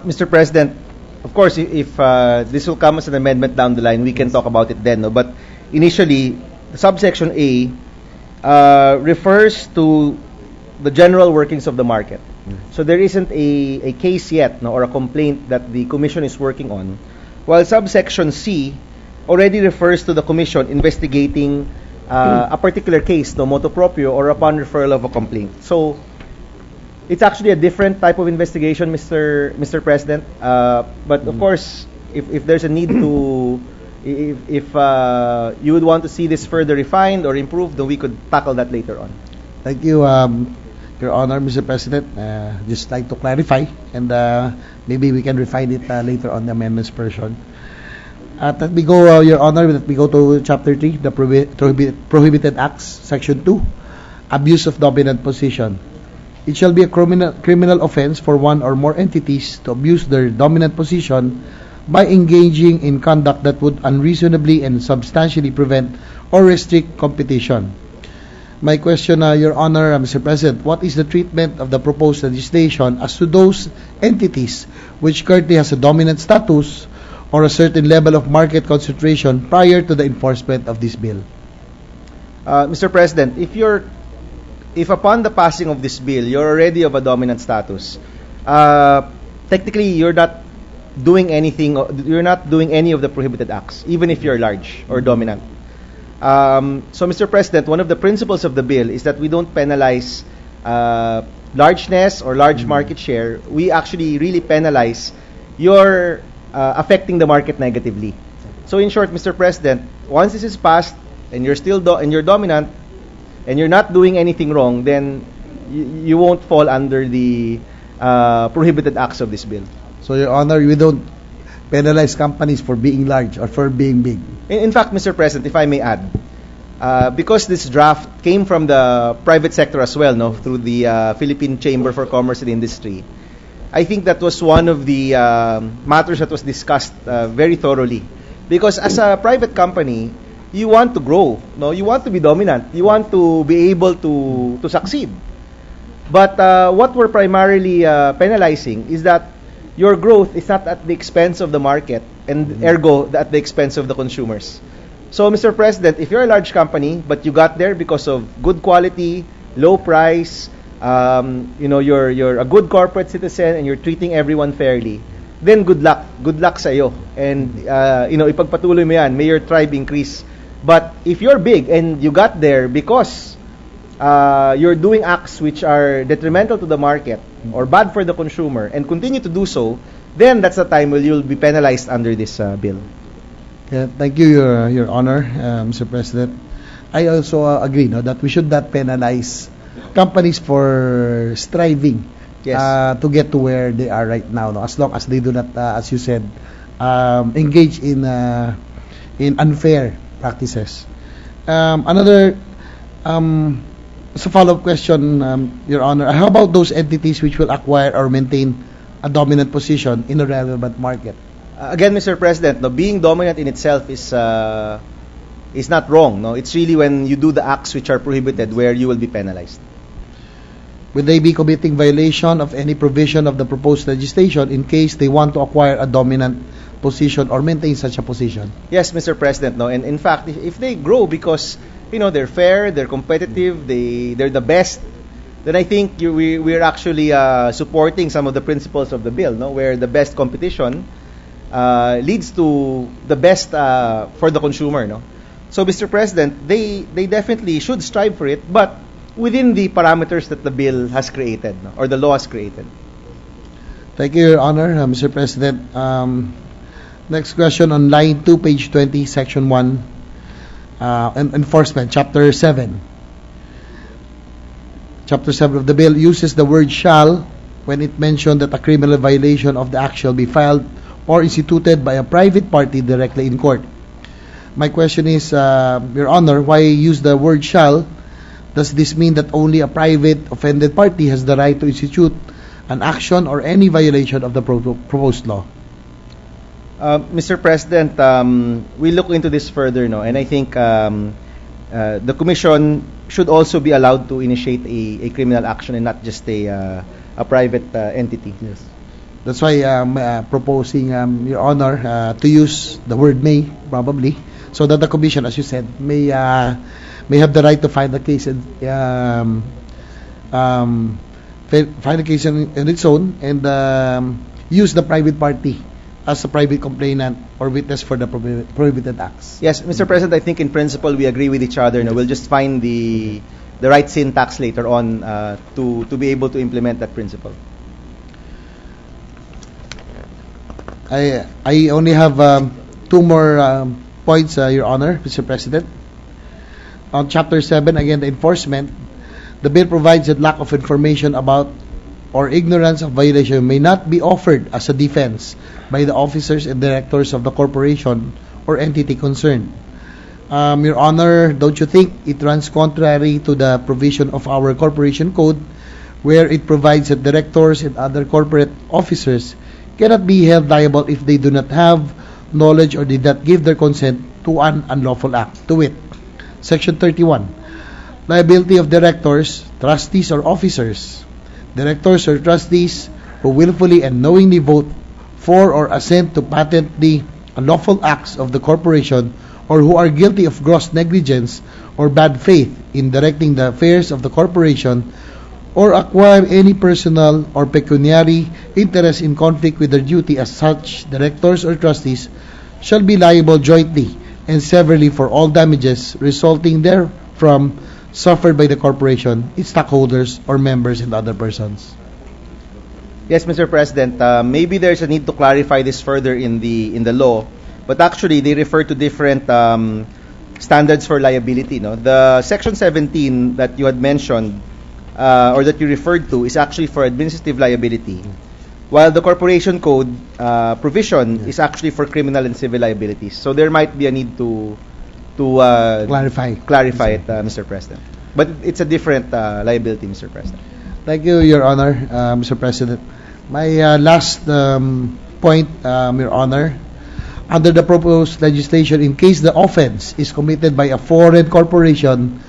Mr. President, of course, if this will come as an amendment down the line, we can talk about it then. But initially, subsection A refers to the general workings of the market. So there isn't a case yet or a complaint that the Commission is working on, while subsection C already refers to the Commission investigating a particular case, motu proprio, or upon referral of a complaint. So it's actually a different type of investigation, Mr. President. But of course, if there's a need to, if you would want to see this further refined or improved, then we could tackle that later on. Thank you, Your Honor, Mr. President. Just like to clarify, and maybe we can refine it later on the amendments portion. Let me go, Your Honor, let me go to Chapter 3, the Prohibited Acts, Section 2. abuse of dominant position. It shall be a criminal offense for one or more entities to abuse their dominant position by engaging in conduct that would unreasonably and substantially prevent or restrict competition. My question, Your Honor, Mr. President, what is the treatment of the proposed legislation as to those entities which currently has a dominant status or a certain level of market concentration prior to the enforcement of this bill? Mr. President, if upon the passing of this bill, you're already of a dominant status, technically you're not doing anything, you're not doing any of the prohibited acts, even if you're large or dominant. So, Mr. President, one of the principles of the bill is that we don't penalize largeness or large market share. We actually really penalize your affecting the market negatively. So, in short, Mr. President, once this is passed and you're still and you're dominant and you're not doing anything wrong, then you won't fall under the prohibited acts of this bill. So, Your Honor, we don't penalize companies for being large or for being big. In fact, Mr. President, if I may add, because this draft came from the private sector as well, no, through the Philippine Chamber for Commerce and Industry, I think that was one of the matters that was discussed very thoroughly. Because as a private company, you want to grow, no, you want to be dominant, you want to be able to succeed. But what we're primarily penalizing is that your growth is not at the expense of the market and ergo at the expense of the consumers. So, Mr. President, if you're a large company but you got there because of good quality, low price, you're a good corporate citizen and you're treating everyone fairly, then good luck. Good luck sa iyo. And ipagpatuloy mo yan. May your tribe increase. But if you're big and you got there because you're doing acts which are detrimental to the market or bad for the consumer and continue to do so, then that's the time when you'll be penalized under this bill. Yeah, thank you, Your Honor, Mr. President. I also agree that we should not penalize companies for striving to get to where they are right now, as long as they do not, as you said, engage in unfair practices. Another as a follow-up question, Your Honor, how about those entities which will acquire or maintain a dominant position in a relevant market? Again, Mr. President, being dominant in itself is not wrong. No, it's really when you do the acts which are prohibited where you will be penalized. Will they be committing violation of any provision of the proposed legislation in case they want to acquire a dominant position or maintain such a position? Yes, Mr. President. No, and in fact, if they grow because they're fair, they're competitive, they're the best, then I think we're actually supporting some of the principles of the bill, where the best competition leads to the best for the consumer. So, Mr. President, they definitely should strive for it, but within the parameters that the bill has created or the law has created. Thank you, Your Honor, Mr. President. Next question on line 2, page 20, section 1. Enforcement, Chapter 7. Chapter 7 of the bill uses the word shall when it mentioned that a criminal violation of the act shall be filed or instituted by a private party directly in court. My question is, Your Honor, why use the word shall? Does this mean that only a private offended party has the right to institute an action or any violation of the proposed law? Mr. President, we look into this further, and I think the Commission should also be allowed to initiate a criminal action and not just a private entity. Yes. That's why I'm proposing, Your Honor, to use the word may, probably, so that the Commission, as you said, may have the right to file the case and file the case in its own and use the private party as a private complainant or witness for the prohibited acts. Yes, Mr. President, I think in principle we agree with each other. We'll just find the right syntax later on to be able to implement that principle. I only have two more points, Your Honor, Mr. President. On Chapter 7, again, the enforcement, the bill provides that lack of information about or ignorance of violation may not be offered as a defense by the officers and directors of the corporation or entity concerned. Your Honor, don't you think it runs contrary to the provision of our corporation code, where it provides that directors and other corporate officers cannot be held liable if they do not have knowledge or did not give their consent to an unlawful act? To wit, Section 31, liability of directors, trustees, or officers. Directors or trustees who willfully and knowingly vote for or assent to patently unlawful acts of the corporation, or who are guilty of gross negligence or bad faith in directing the affairs of the corporation, or acquire any personal or pecuniary interest in conflict with their duty as such directors or trustees, shall be liable jointly and severally for all damages resulting therefrom suffered by the corporation, its stockholders, or members and other persons. Yes, Mr. President, maybe there's a need to clarify this further in the law, but actually they refer to different standards for liability. No, the Section 17 that you had mentioned or that you referred to is actually for administrative liability, while the Corporation Code provision is actually for criminal and civil liabilities. So there might be a need to clarify it, Mr. President. But it's a different liability, Mr. President. Thank you, Your Honor, Mr. President. My last point, Your Honor, under the proposed legislation, in case the offense is committed by a foreign corporation,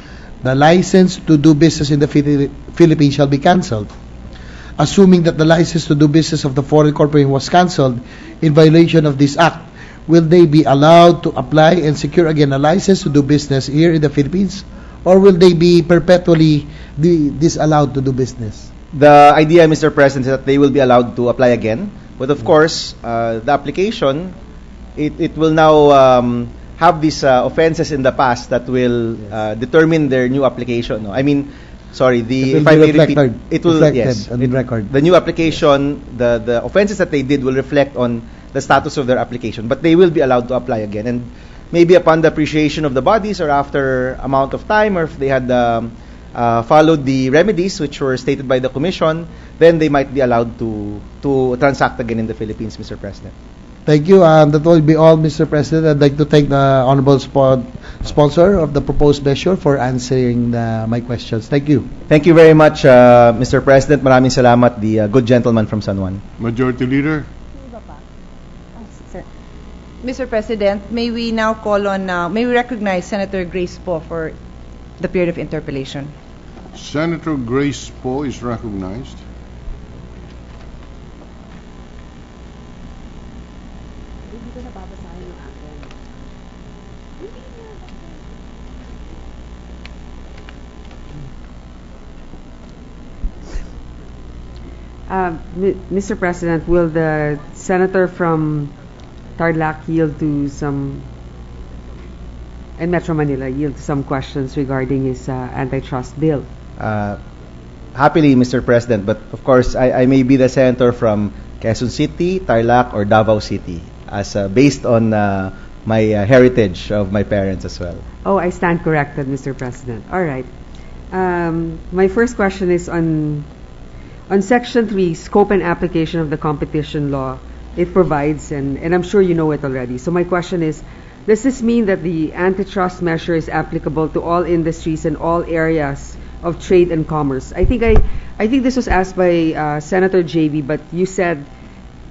the license to do business in the Philippines shall be cancelled. Assuming that the license to do business of the foreign corporation was cancelled in violation of this act, will they be allowed to apply and secure again a license to do business here in the Philippines, or will they be perpetually disallowed to do business? The idea, Mr. President, is that they will be allowed to apply again. But of course, the application, it will now have these offenses in the past that will determine their new application. No? I mean, sorry, if I may repeat, it will, yes, record. The new application, the offenses that they did will reflect on the status of their application, but they will be allowed to apply again. And maybe upon the appreciation of the bodies, or after amount of time, or if they had followed the remedies which were stated by the Commission, then they might be allowed to transact again in the Philippines, Mr. President. Thank you. That will be all, Mr. President. I'd like to thank the honorable sponsor of the proposed measure for answering my questions. Thank you. Thank you very much, Mr. President. Maraming salamat, the good gentleman from San Juan. Majority Leader. Mr. President, may we now call on, may we recognize Senator Grace Poe for the period of interpellation. Senator Grace Poe is recognized. Mr. President, will the senator from Tarlac yield to some, and Metro Manila yield to some questions regarding his antitrust bill? Happily, Mr. President, but of course, I may be the senator from Quezon City, Tarlac, or Davao City, as based on my heritage of my parents as well. Oh, I stand corrected, Mr. President. All right. My first question is on Section 3, scope and application of the competition law. It provides, and I'm sure you know it already. So my question is, does this mean that the antitrust measure is applicable to all industries and all areas of trade and commerce? I think this was asked by Senator JV, but you said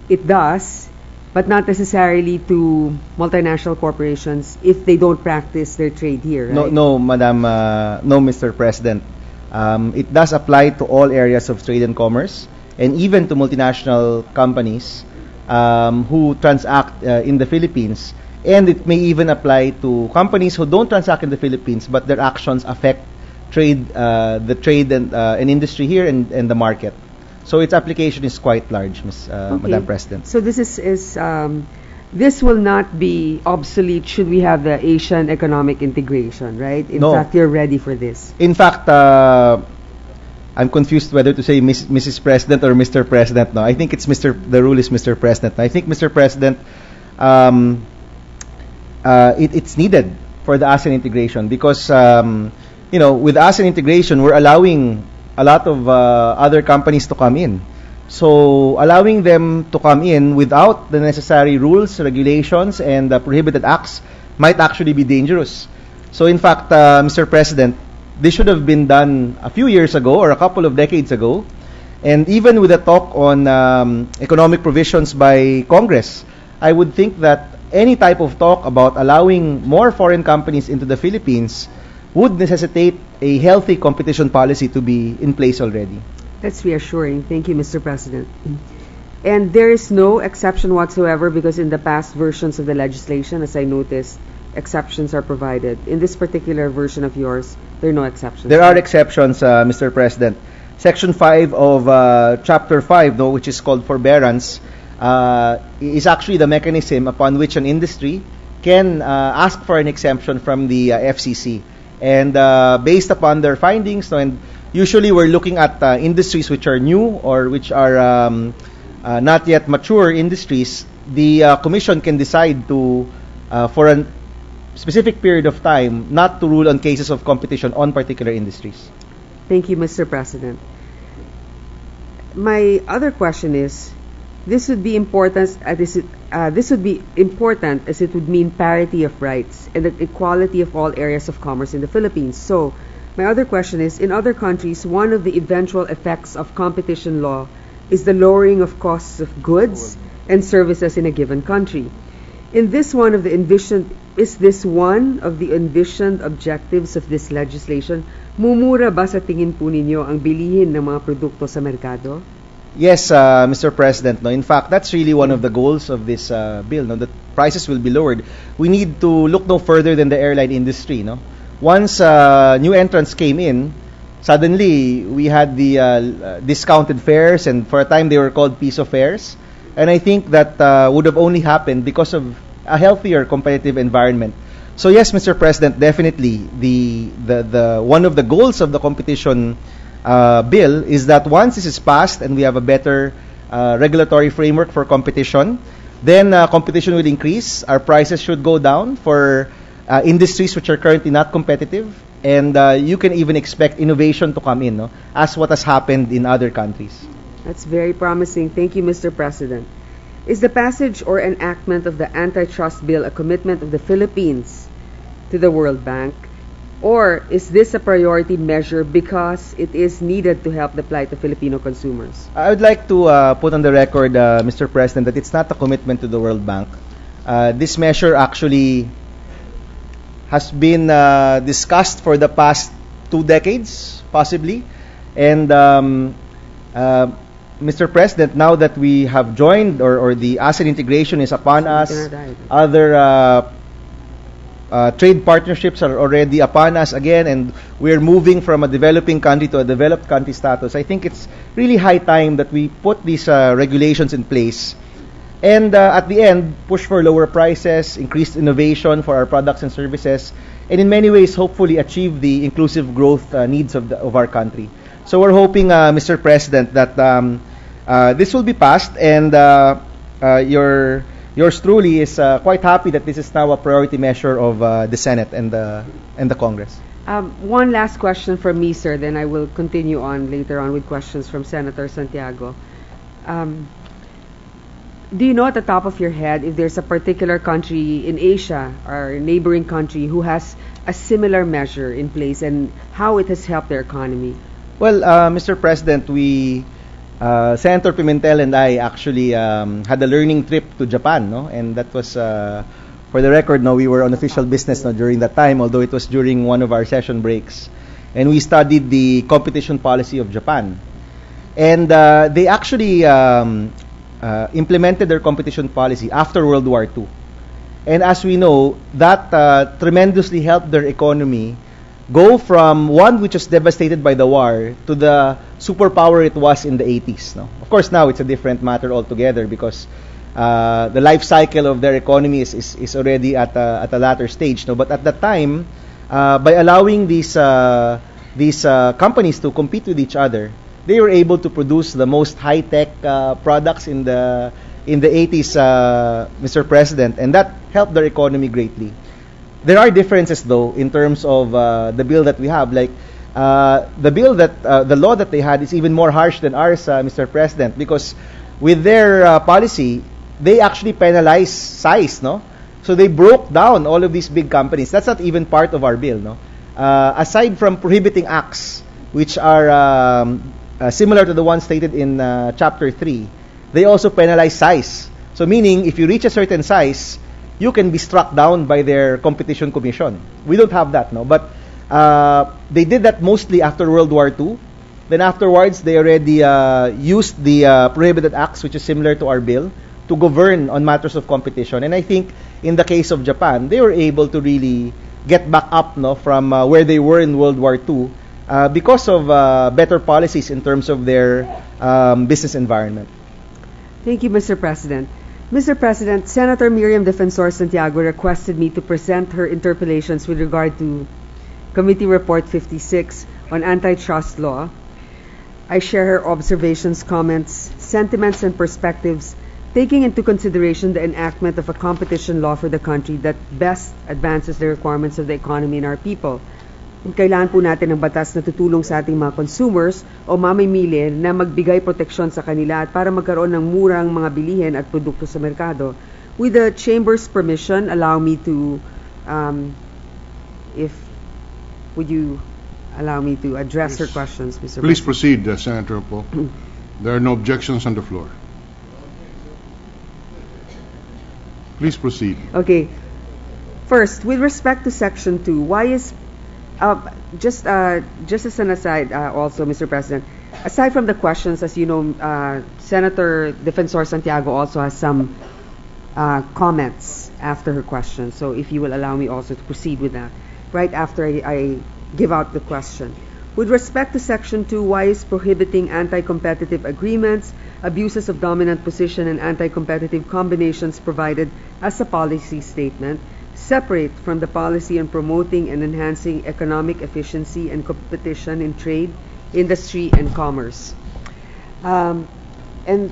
it does, but not necessarily to multinational corporations if they don't practice their trade here, right? No, Madam, no, Mr. President. It does apply to all areas of trade and commerce, and even to multinational companies who transact in the Philippines. And it may even apply to companies who don't transact in the Philippines, but their actions affect the trade and industry here and the market. So its application is quite large, Madam President. So this this will not be obsolete should we have the Asian economic integration, right? In fact, you're ready for this. In fact, I'm confused whether to say Mrs. President or Mr. President. No, I think it's the rule is Mr. President. I think Mr. President, it's needed for the ASEAN integration because, with ASEAN integration, we're allowing a lot of other companies to come in. So allowing them to come in without the necessary rules, regulations, and prohibited acts might actually be dangerous. So in fact, Mr. President, this should have been done a few years ago or a couple of decades ago. And even with a talk on economic provisions by Congress, I would think that any type of talk about allowing more foreign companies into the Philippines would necessitate a healthy competition policy to be in place already. That's reassuring. Thank you, Mr. President. And there is no exception whatsoever because in the past versions of the legislation, as I noticed, exceptions are provided. In this particular version of yours, there are no exceptions. There are exceptions, Mr. President. Section 5 of Chapter 5, though, which is called forbearance, is actually the mechanism upon which an industry can ask for an exemption from the FCC. And based upon their findings, and usually we're looking at industries which are new or which are not yet mature industries, the Commission can decide to, for a specific period of time, not to rule on cases of competition on particular industries. Thank you, Mr. President. My other question is, this would be important as it would mean parity of rights and the equality of all areas of commerce in the Philippines. So, my other question is, in other countries, one of the eventual effects of competition law is the lowering of costs of goods and services in a given country. Is this one of the envisioned objectives of this legislation? Mumura ba sa tingin po ninyo ang bilihin ng mga produkto sa merkado? Yes, Mr. President. No, in fact, that's really one of the goals of this bill. No, that prices will be lowered. We need to look no further than the airline industry. No, once new entrants came in, suddenly we had the discounted fares, and for a time they were called piso fares. And I think that would have only happened because of a healthier competitive environment. So yes, Mr. President, definitely the one of the goals of the competition bill is that once this is passed and we have a better regulatory framework for competition, then competition will increase. Our prices should go down for industries which are currently not competitive, and you can even expect innovation to come in, no? As what has happened in other countries. That's very promising. Thank you, Mr. President. Is the passage or enactment of the antitrust bill a commitment of the Philippines to the World Bank? Or is this a priority measure because it is needed to help the plight of Filipino consumers? I would like to put on the record, Mr. President, that it's not a commitment to the World Bank. This measure actually has been discussed for the past 2 decades, possibly. And Mr. President, now that we have joined or the ASEAN integration is upon us, other trade partnerships are already upon us again, and we're moving from a developing country to a developed country status. I think it's really high time that we put these regulations in place. And at the end, push for lower prices, increased innovation for our products and services, and in many ways, hopefully achieve the inclusive growth needs of our country. So we're hoping, Mr. President, that this will be passed, and yours truly is quite happy that this is now a priority measure of the Senate and the Congress. One last question from me, sir, then I will continue on later on with questions from Senator Santiago. Do you know at the top of your head if there's a particular country in Asia or neighboring country who has a similar measure in place and how it has helped their economy? Well, Mr. President, Senator Pimentel and I actually had a learning trip to Japan, no? And that was, for the record, no, we were on official business no, during that time, although it was during one of our session breaks. And we studied the competition policy of Japan. And they actually implemented their competition policy after World War II. And as we know, that tremendously helped their economy go from one which was devastated by the war to the superpower it was in the 80s. No? Of course, now it's a different matter altogether because the life cycle of their economy is already at a latter stage. No? But at that time, by allowing these companies to compete with each other, they were able to produce the most high-tech products in the 80s, Mr. President, and that helped their economy greatly. There are differences, though, in terms of the bill that we have. Like the law that they had is even more harsh than ours, Mr. President, because with their policy, they actually penalize size, no? So they broke down all of these big companies. That's not even part of our bill, no? Aside from prohibiting acts, which are similar to the ones stated in Chapter 3, they also penalize size. So meaning, if you reach a certain size, you can be struck down by their competition commission. We don't have that, no? But they did that mostly after World War II. Then afterwards, they already used the prohibited acts, which is similar to our bill, to govern on matters of competition. And I think in the case of Japan, they were able to really get back up, no, from where they were in World War II because of better policies in terms of their business environment. Thank you, Mr. President. Mr. President, Senator Miriam Defensor Santiago requested me to present her interpellations with regard to Committee Report 56 on antitrust law. I share her observations, comments, sentiments, and perspectives, taking into consideration the enactment of a competition law for the country that best advances the requirements of the economy and our people. Kailangan po natin ng batas na tutulong sa ating mga consumers o mamimili na magbigay proteksyon sa kanila at para magkaroon ng murang mga bilihin at produkto sa merkado. With the Chamber's permission, allow me to, would you allow me to address her questions, Mr. Please President? proceed, Senator Poe. There are no objections on the floor. Please proceed. Okay. First, with respect to Section 2, why is just as an aside, also, Mr. President, aside from the questions, as you know, Senator Defensor Santiago also has some comments after her question. So if you will allow me also to proceed with that, right after I give out the question. With respect to Section 2, why is prohibiting anti-competitive agreements, abuses of dominant position, and anti-competitive combinations provided as a policy statement separate from the policy on promoting and enhancing economic efficiency and competition in trade, industry, and commerce? And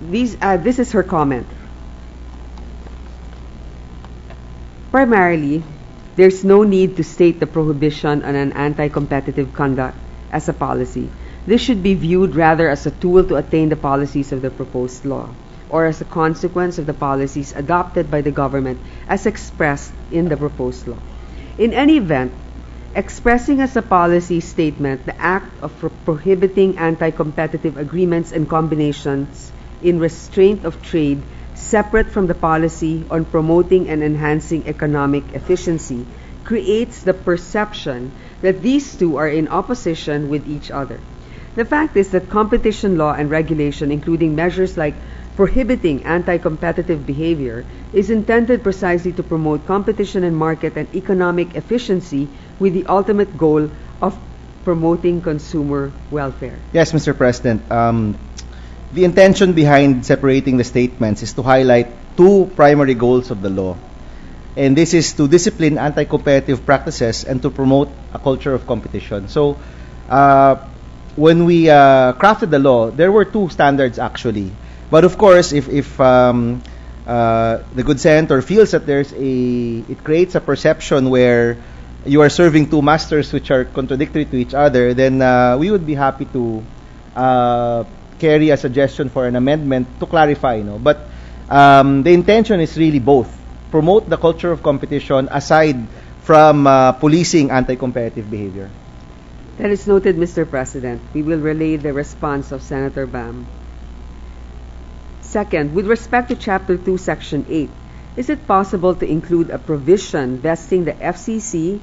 this is her comment. Primarily, there's no need to state the prohibition on an anti-competitive conduct as a policy. This should be viewed rather as a tool to attain the policies of the proposed law, or as a consequence of the policies adopted by the government as expressed in the proposed law. In any event, expressing as a policy statement the act of prohibiting anti-competitive agreements and combinations in restraint of trade separate from the policy on promoting and enhancing economic efficiency creates the perception that these two are in opposition with each other. The fact is that competition law and regulation, including measures like prohibiting anti-competitive behavior, is intended precisely to promote competition in market and economic efficiency with the ultimate goal of promoting consumer welfare. Yes, Mr. President. The intention behind separating the statements is to highlight two primary goals of the law. And this is to discipline anti-competitive practices and to promote a culture of competition. So, when we crafted the law, there were two standards actually. But of course, if the good senator feels that it creates a perception where you are serving two masters which are contradictory to each other, then we would be happy to carry a suggestion for an amendment to clarify, But the intention is really both. Promote the culture of competition aside from policing anti-competitive behavior. That is noted, Mr. President. We will relay the response of Senator Bam. Second, with respect to Chapter 2, Section 8, is it possible to include a provision vesting the FCC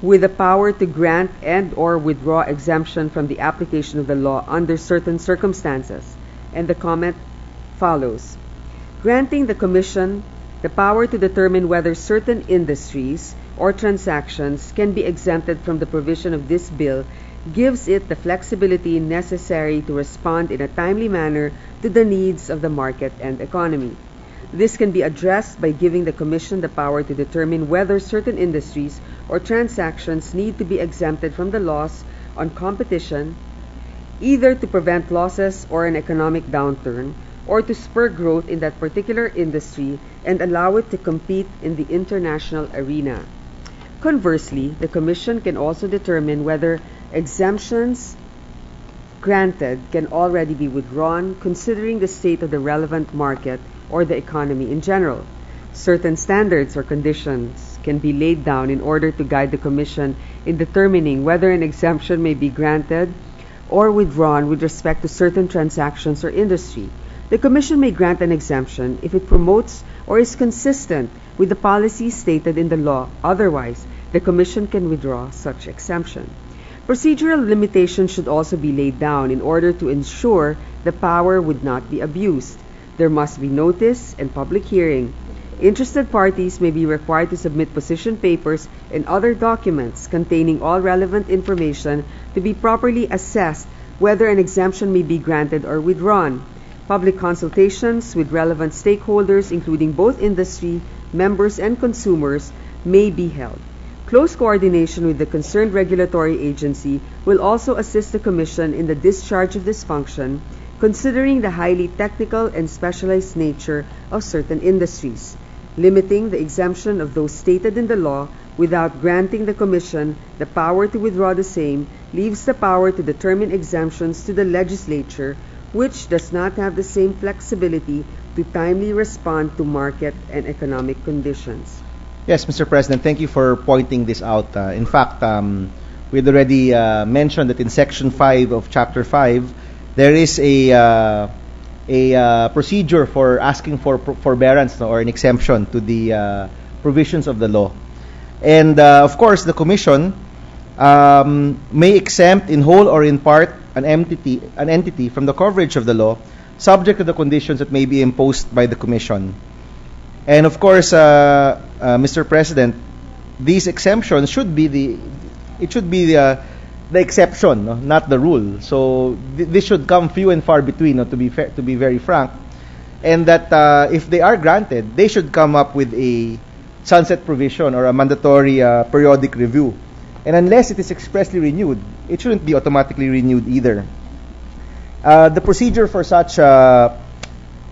with the power to grant and or withdraw exemption from the application of the law under certain circumstances? And the comment follows. Granting the Commission the power to determine whether certain industries or transactions can be exempted from the provision of this bill gives it the flexibility necessary to respond in a timely manner to the needs of the market and economy. This can be addressed by giving the Commission the power to determine whether certain industries or transactions need to be exempted from the laws on competition, either to prevent losses or an economic downturn, or to spur growth in that particular industry and allow it to compete in the international arena. Conversely, the Commission can also determine whether exemptions granted can already be withdrawn considering the state of the relevant market or the economy in general. certain standards or conditions can be laid down in order to guide the Commission in determining whether an exemption may be granted or withdrawn with respect to certain transactions or industry. The Commission may grant an exemption if it promotes or is consistent with the policies stated in the law. Otherwise, the Commission can withdraw such exemption. Procedural limitations should also be laid down in order to ensure the power would not be abused. There must be notice and public hearing. Interested parties may be required to submit position papers and other documents containing all relevant information to be properly assessed whether an exemption may be granted or withdrawn. Public consultations with relevant stakeholders, including both industry, members, and consumers, may be held. Close coordination with the concerned regulatory agency will also assist the Commission in the discharge of this function, considering the highly technical and specialized nature of certain industries. Limiting the exemption of those stated in the law without granting the Commission the power to withdraw the same leaves the power to determine exemptions to the legislature, which does not have the same flexibility to timely respond to market and economic conditions. Yes, Mr. President, thank you for pointing this out. In fact, we had already mentioned that in Section 5 of Chapter 5, there is a procedure for asking for forbearance or an exemption to the provisions of the law. And of course, the Commission may exempt in whole or in part an entity from the coverage of the law, subject to the conditions that may be imposed by the Commission. And of course, Mr. President, these exemptions should be the exception, no? Not the rule. So this should come few and far between, no? To be very frank, and that if they are granted, they should come up with a sunset provision or a mandatory periodic review. And unless it is expressly renewed, it shouldn't be automatically renewed either. The procedure for such,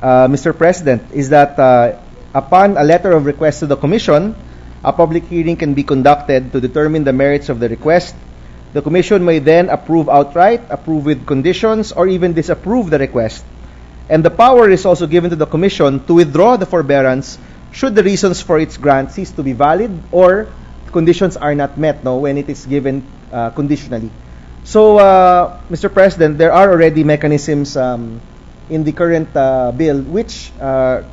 Mr. President, is that upon a letter of request to the Commission, a public hearing can be conducted to determine the merits of the request. The Commission may then approve outright, approve with conditions, or even disapprove the request. And the power is also given to the Commission to withdraw the forbearance should the reasons for its grant cease to be valid or conditions are not met, when it is given conditionally. So, Mr. President, there are already mechanisms in the current bill which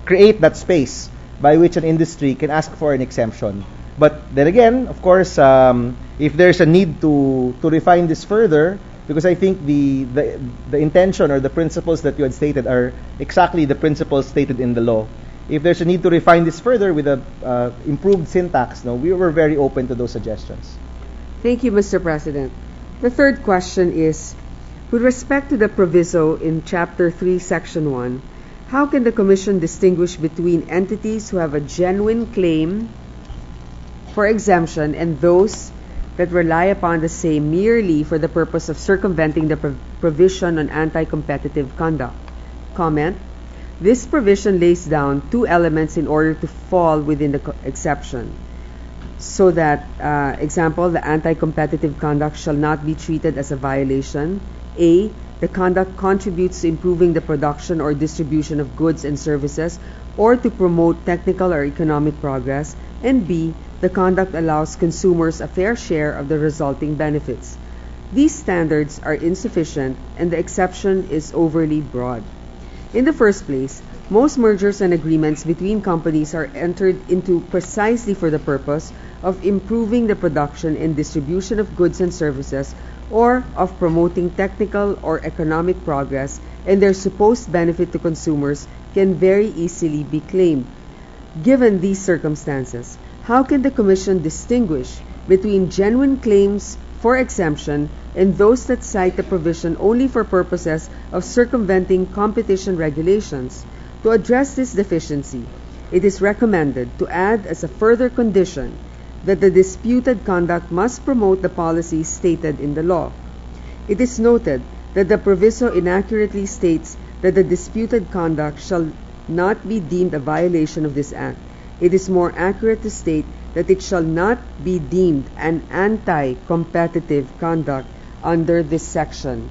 create that space by which an industry can ask for an exemption. But then again, of course, if there's a need to refine this further, because I think the intention or the principles that you had stated are exactly the principles stated in the law. If there's a need to refine this further with a improved syntax, we were very open to those suggestions. Thank you, Mr. President. The third question is, with respect to the proviso in Chapter 3, Section 1, how can the Commission distinguish between entities who have a genuine claim for exemption and those that rely upon the same merely for the purpose of circumventing the provision on anti-competitive conduct? Comment: this provision lays down two elements in order to fall within the exception. So that, example, the anti-competitive conduct shall not be treated as a violation. A, the conduct contributes to improving the production or distribution of goods and services or to promote technical or economic progress. And B, the conduct allows consumers a fair share of the resulting benefits. These standards are insufficient and the exception is overly broad. In the first place, most mergers and agreements between companies are entered into precisely for the purpose of improving the production and distribution of goods and services or of promoting technical or economic progress, and their supposed benefit to consumers can very easily be claimed. Given these circumstances, how can the Commission distinguish between genuine claims for exemption and those that cite the provision only for purposes of circumventing competition regulations? To address this deficiency, it is recommended to add as a further condition that the disputed conduct must promote the policies stated in the law. It is noted that the proviso inaccurately states that the disputed conduct shall not be deemed a violation of this Act. It is more accurate to state that it shall not be deemed an anti-competitive conduct under this section.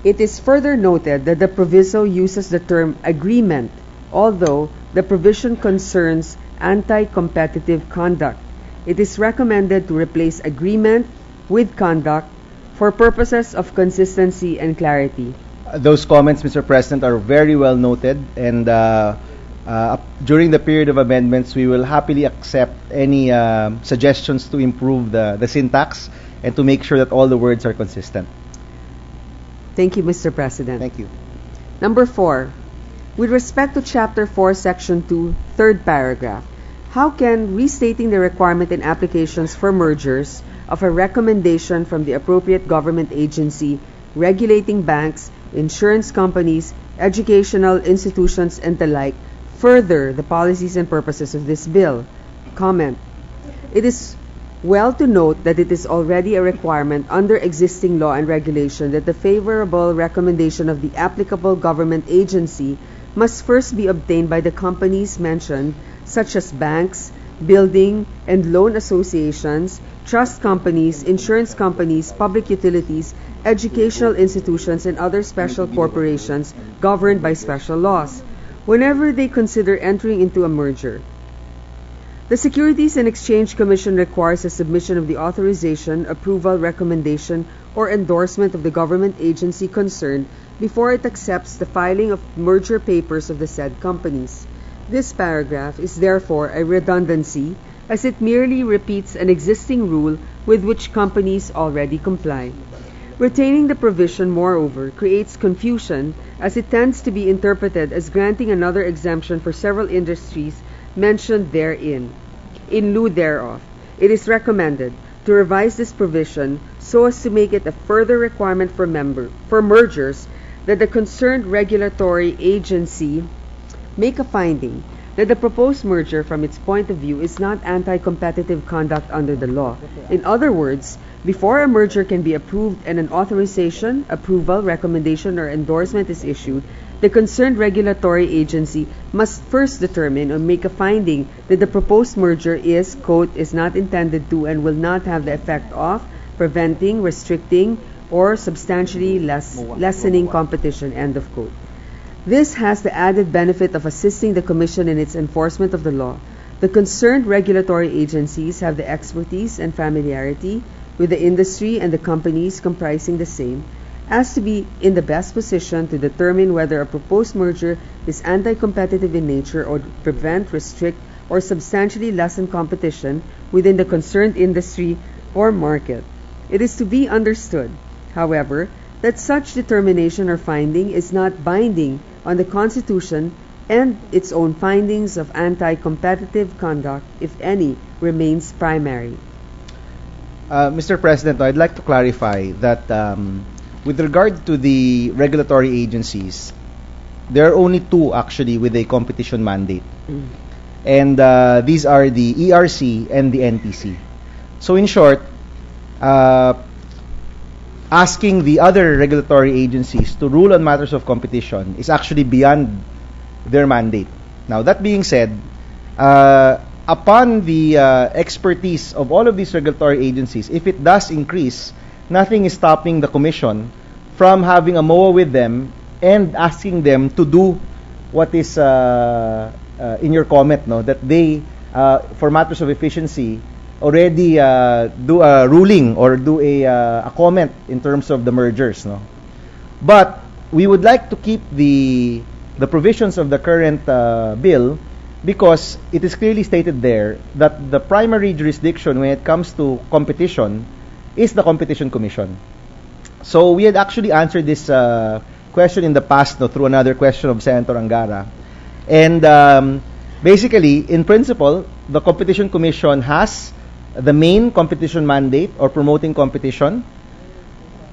It is further noted that the proviso uses the term agreement although the provision concerns anti-competitive conduct. It is recommended to replace agreement with conduct for purposes of consistency and clarity. Those comments, Mr. President, are very well noted, and during the period of amendments, we will happily accept any suggestions to improve the syntax and to make sure that all the words are consistent. Thank you, Mr. President. Thank you. Number 4, with respect to Chapter 4, Section 2, third paragraph, how can restating the requirement in applications for mergers of a recommendation from the appropriate government agency regulating banks, insurance companies, educational institutions, and the like further the policies and purposes of this bill? Comment. It is well to note that it is already a requirement under existing law and regulation that the favorable recommendation of the applicable government agency must first be obtained by the companies mentioned, such as banks, building and loan associations, trust companies, insurance companies, public utilities, educational institutions, and other special corporations governed by special laws, whenever they consider entering into a merger. The Securities and Exchange Commission requires a submission of the authorization, approval, recommendation, or endorsement of the government agency concerned before it accepts the filing of merger papers of the said companies. This paragraph is therefore a redundancy, as it merely repeats an existing rule with which companies already comply. Retaining the provision, moreover, creates confusion, as it tends to be interpreted as granting another exemption for several industries mentioned therein. In lieu thereof, it is recommended to revise this provision so as to make it a further requirement for mergers that the concerned regulatory agency make a finding that the proposed merger from its point of view is not anti-competitive conduct under the law. In other words, before a merger can be approved and an authorization, approval, recommendation, or endorsement is issued, the concerned regulatory agency must first determine or make a finding that the proposed merger is, quote, is not intended to and will not have the effect of preventing, restricting, or substantially lessening competition, end of quote. This has the added benefit of assisting the Commission in its enforcement of the law. The concerned regulatory agencies have the expertise and familiarity with the industry and the companies comprising the same as to be in the best position to determine whether a proposed merger is anti-competitive in nature or prevent, restrict, or substantially lessen competition within the concerned industry or market. It is to be understood, however, that such determination or finding is not binding on the Constitution, and its own findings of anti-competitive conduct, if any, remains primary. Mr. President, I'd like to clarify that with regard to the regulatory agencies, there are only two actually with a competition mandate. And these are the ERC and the NTC. So in short, asking the other regulatory agencies to rule on matters of competition is actually beyond their mandate. Now, that being said, upon the expertise of all of these regulatory agencies, if it does increase, nothing is stopping the Commission from having a MOA with them and asking them to do what is in your comment, no, that they, for matters of efficiency, already do a ruling or do a comment in terms of the mergers, no. But we would like to keep the provisions of the current bill, because it is clearly stated there that the primary jurisdiction when it comes to competition is the Competition Commission. So we had actually answered this question in the past, no, through another question of Senator Angara. And basically, in principle, the Competition Commission has the main competition mandate or promoting competition.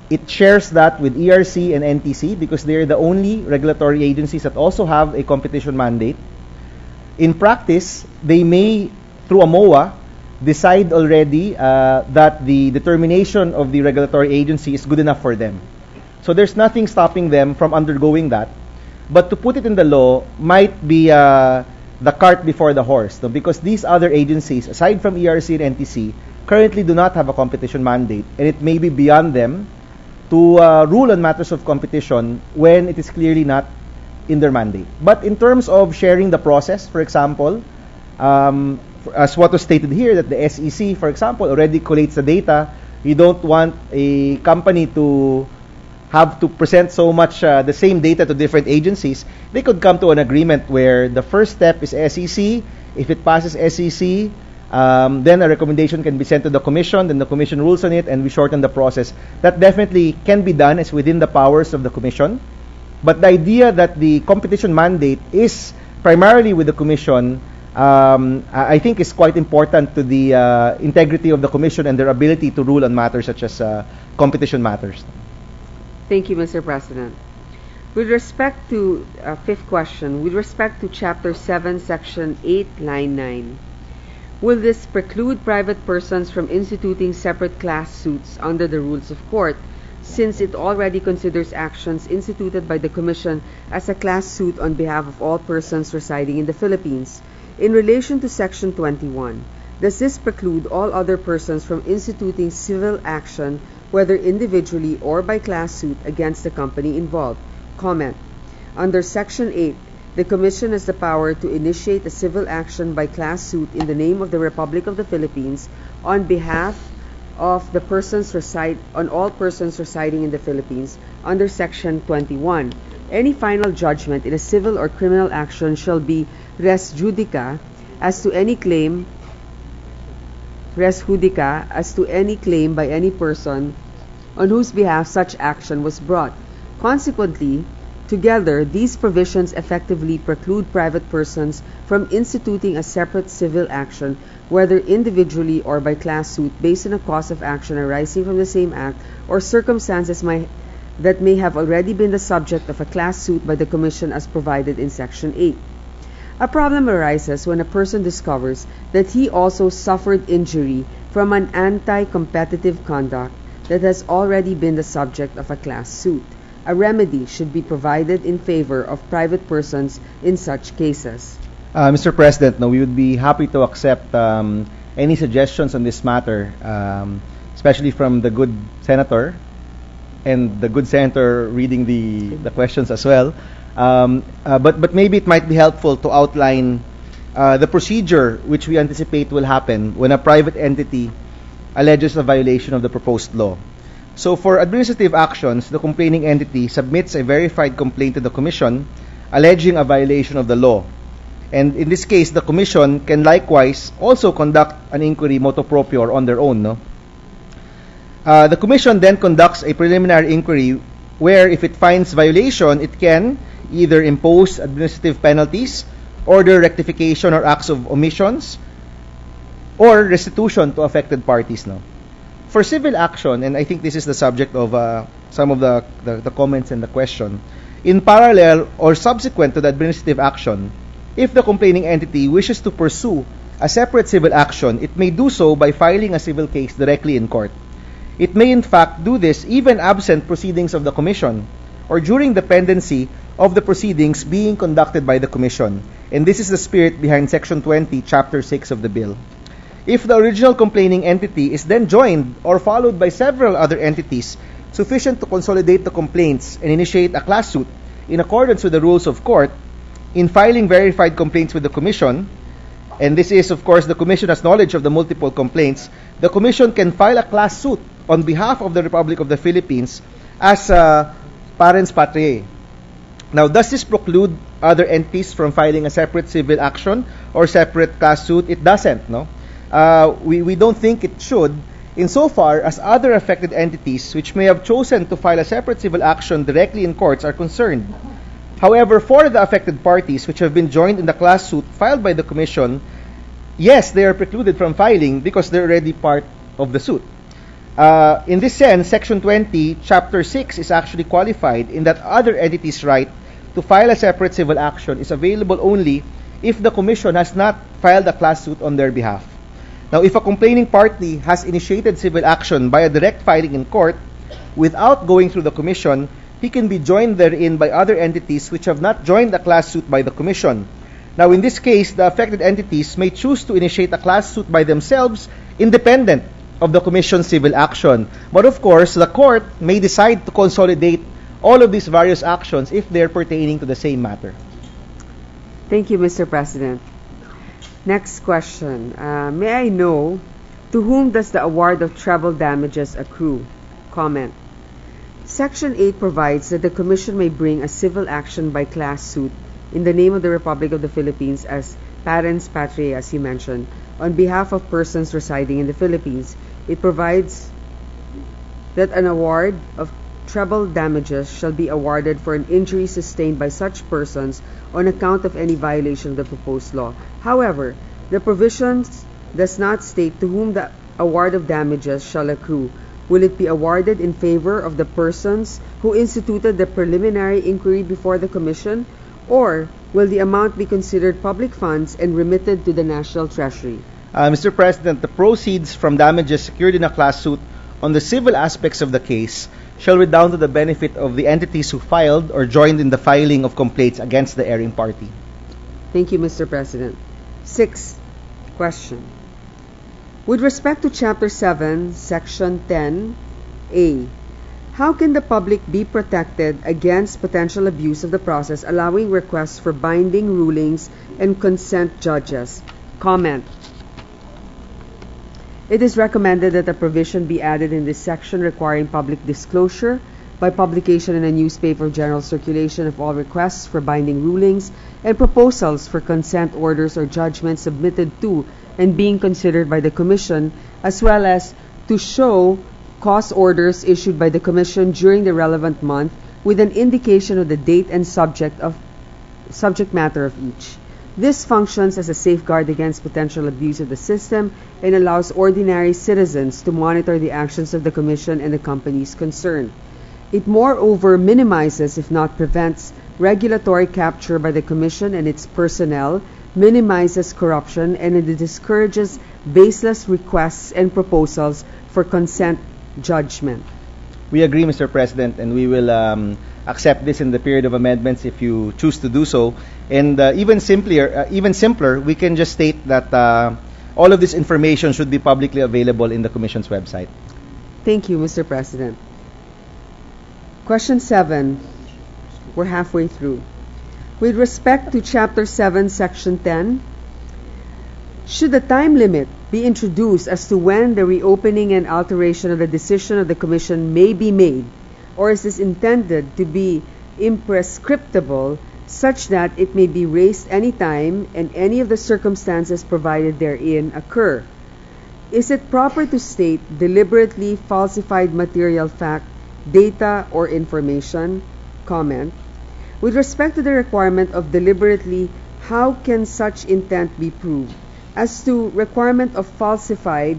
It shares that with ERC and NTC because they are the only regulatory agencies that also have a competition mandate. In practice, they may, through a MOA, decide already that the determination of the regulatory agency is good enough for them. So there's nothing stopping them from undergoing that. But to put it in the law might be the cart before the horse, no? Because these other agencies, aside from ERC and NTC, currently do not have a competition mandate, and it may be beyond them to rule on matters of competition when it is clearly not in their mandate. But in terms of sharing the process, for example, as what was stated here, that the SEC, for example, already collates the data. You don't want a company to have to present so much the same data to different agencies. They could come to an agreement where the first step is SEC. If it passes SEC, then a recommendation can be sent to the Commission, then the Commission rules on it, and we shorten the process. That definitely can be done. It's within the powers of the Commission. But the idea that the competition mandate is primarily with the Commission, I think is quite important to the integrity of the Commission and their ability to rule on matters such as competition matters. Thank you, Mr. President. With respect to, fifth question, with respect to Chapter 7, Section 8, Line 9, will this preclude private persons from instituting separate class suits under the rules of court, since it already considers actions instituted by the Commission as a class suit on behalf of all persons residing in the Philippines? In relation to Section 21, does this preclude all other persons from instituting civil action, whether individually or by class suit, against the company involved? Comment. Under Section 8, the Commission has the power to initiate a civil action by class suit in the name of the Republic of the Philippines on behalf of the persons on all persons residing in the Philippines under Section 21. Any final judgment in a civil or criminal action shall be res judica as to any claim by any person on whose behalf such action was brought. Consequently, together, these provisions effectively preclude private persons from instituting a separate civil action, whether individually or by class suit, based on a cause of action arising from the same act or circumstances that may have already been the subject of a class suit by the Commission as provided in Section 8. A problem arises when a person discovers that he also suffered injury from an anti-competitive conduct that has already been the subject of a class suit. A remedy should be provided in favor of private persons in such cases. Mr. President, we would be happy to accept any suggestions on this matter, especially from the good senator and the good senator reading the questions as well. But maybe it might be helpful to outline the procedure which we anticipate will happen when a private entity alleges a violation of the proposed law. So for administrative actions, the complaining entity submits a verified complaint to the Commission alleging a violation of the law. And in this case, the Commission can likewise also conduct an inquiry motu proprio or on their own. The Commission then conducts a preliminary inquiry where if it finds violation, it can either impose administrative penalties, order rectification or acts of omissions, or restitution to affected parties. For civil action, and I think this is the subject of some of the comments and the question, in parallel or subsequent to the administrative action, if the complaining entity wishes to pursue a separate civil action, it may do so by filing a civil case directly in court. It may in fact do this even absent proceedings of the Commission or during the pendency of the proceedings being conducted by the Commission. And this is the spirit behind Section 20, Chapter 6 of the bill. If the original complaining entity is then joined or followed by several other entities sufficient to consolidate the complaints and initiate a class suit in accordance with the rules of court, in filing verified complaints with the Commission, and this is, of course, the Commission has knowledge of the multiple complaints, the Commission can file a class suit on behalf of the Republic of the Philippines as parens patriae. Now, does this preclude other entities from filing a separate civil action or separate class suit? It doesn't, we don't think it should, insofar as other affected entities which may have chosen to file a separate civil action directly in courts are concerned. However, for the affected parties which have been joined in the class suit filed by the Commission, yes, they are precluded from filing because they're already part of the suit. In this sense, Section 20, Chapter 6 is actually qualified in that other entities' right to file a separate civil action is available only if the Commission has not filed a class suit on their behalf. Now, if a complaining party has initiated civil action by a direct filing in court without going through the Commission, he can be joined therein by other entities which have not joined a class suit by the Commission. Now, in this case, the affected entities may choose to initiate a class suit by themselves, independent of the Commission's civil action. But of course, the court may decide to consolidate all of these various actions if they're pertaining to the same matter. Thank you, Mr. President. Next question. May I know, to whom does the award of treble damages accrue? Comment. Section 8 provides that the Commission may bring a civil action by class suit in the name of the Republic of the Philippines as parens patriae, as you mentioned, on behalf of persons residing in the Philippines. It provides that an award of treble damages shall be awarded for an injury sustained by such persons on account of any violation of the proposed law. However, the provisions does not state to whom the award of damages shall accrue. Will it be awarded in favor of the persons who instituted the preliminary inquiry before the Commission, or will the amount be considered public funds and remitted to the National Treasury? Mr. President, the proceeds from damages secured in a class suit on the civil aspects of the case shall redound to the benefit of the entities who filed or joined in the filing of complaints against the erring party. Thank you, Mr. President. Sixth question. With respect to Chapter 7, Section 10A, how can the public be protected against potential abuse of the process allowing requests for binding rulings and consent judges? Comment. It is recommended that a provision be added in this section requiring public disclosure by publication in a newspaper of general circulation of all requests for binding rulings and proposals for consent orders or judgments submitted to and being considered by the Commission, as well as to show cause orders issued by the Commission during the relevant month with an indication of the date and subject matter of each. This functions as a safeguard against potential abuse of the system and allows ordinary citizens to monitor the actions of the Commission and the companies concerned. It moreover minimizes, if not prevents, regulatory capture by the Commission and its personnel, minimizes corruption, and it discourages baseless requests and proposals for consent judgment. We agree, Mr. President, and we will accept this in the period of amendments if you choose to do so. And even simpler, we can just state that all of this information should be publicly available in the Commission's website. Thank you, Mr. President. Question 7. We're halfway through. With respect to Chapter 7, Section 10, should a time limit be introduced as to when the reopening and alteration of the decision of the Commission may be made, or is this intended to be imprescriptible such that it may be raised any time and any of the circumstances provided therein occur? Is it proper to state deliberately falsified material fact, data, or information? Comment. With respect to the requirement of deliberately, how can such intent be proved? As to requirement of falsified,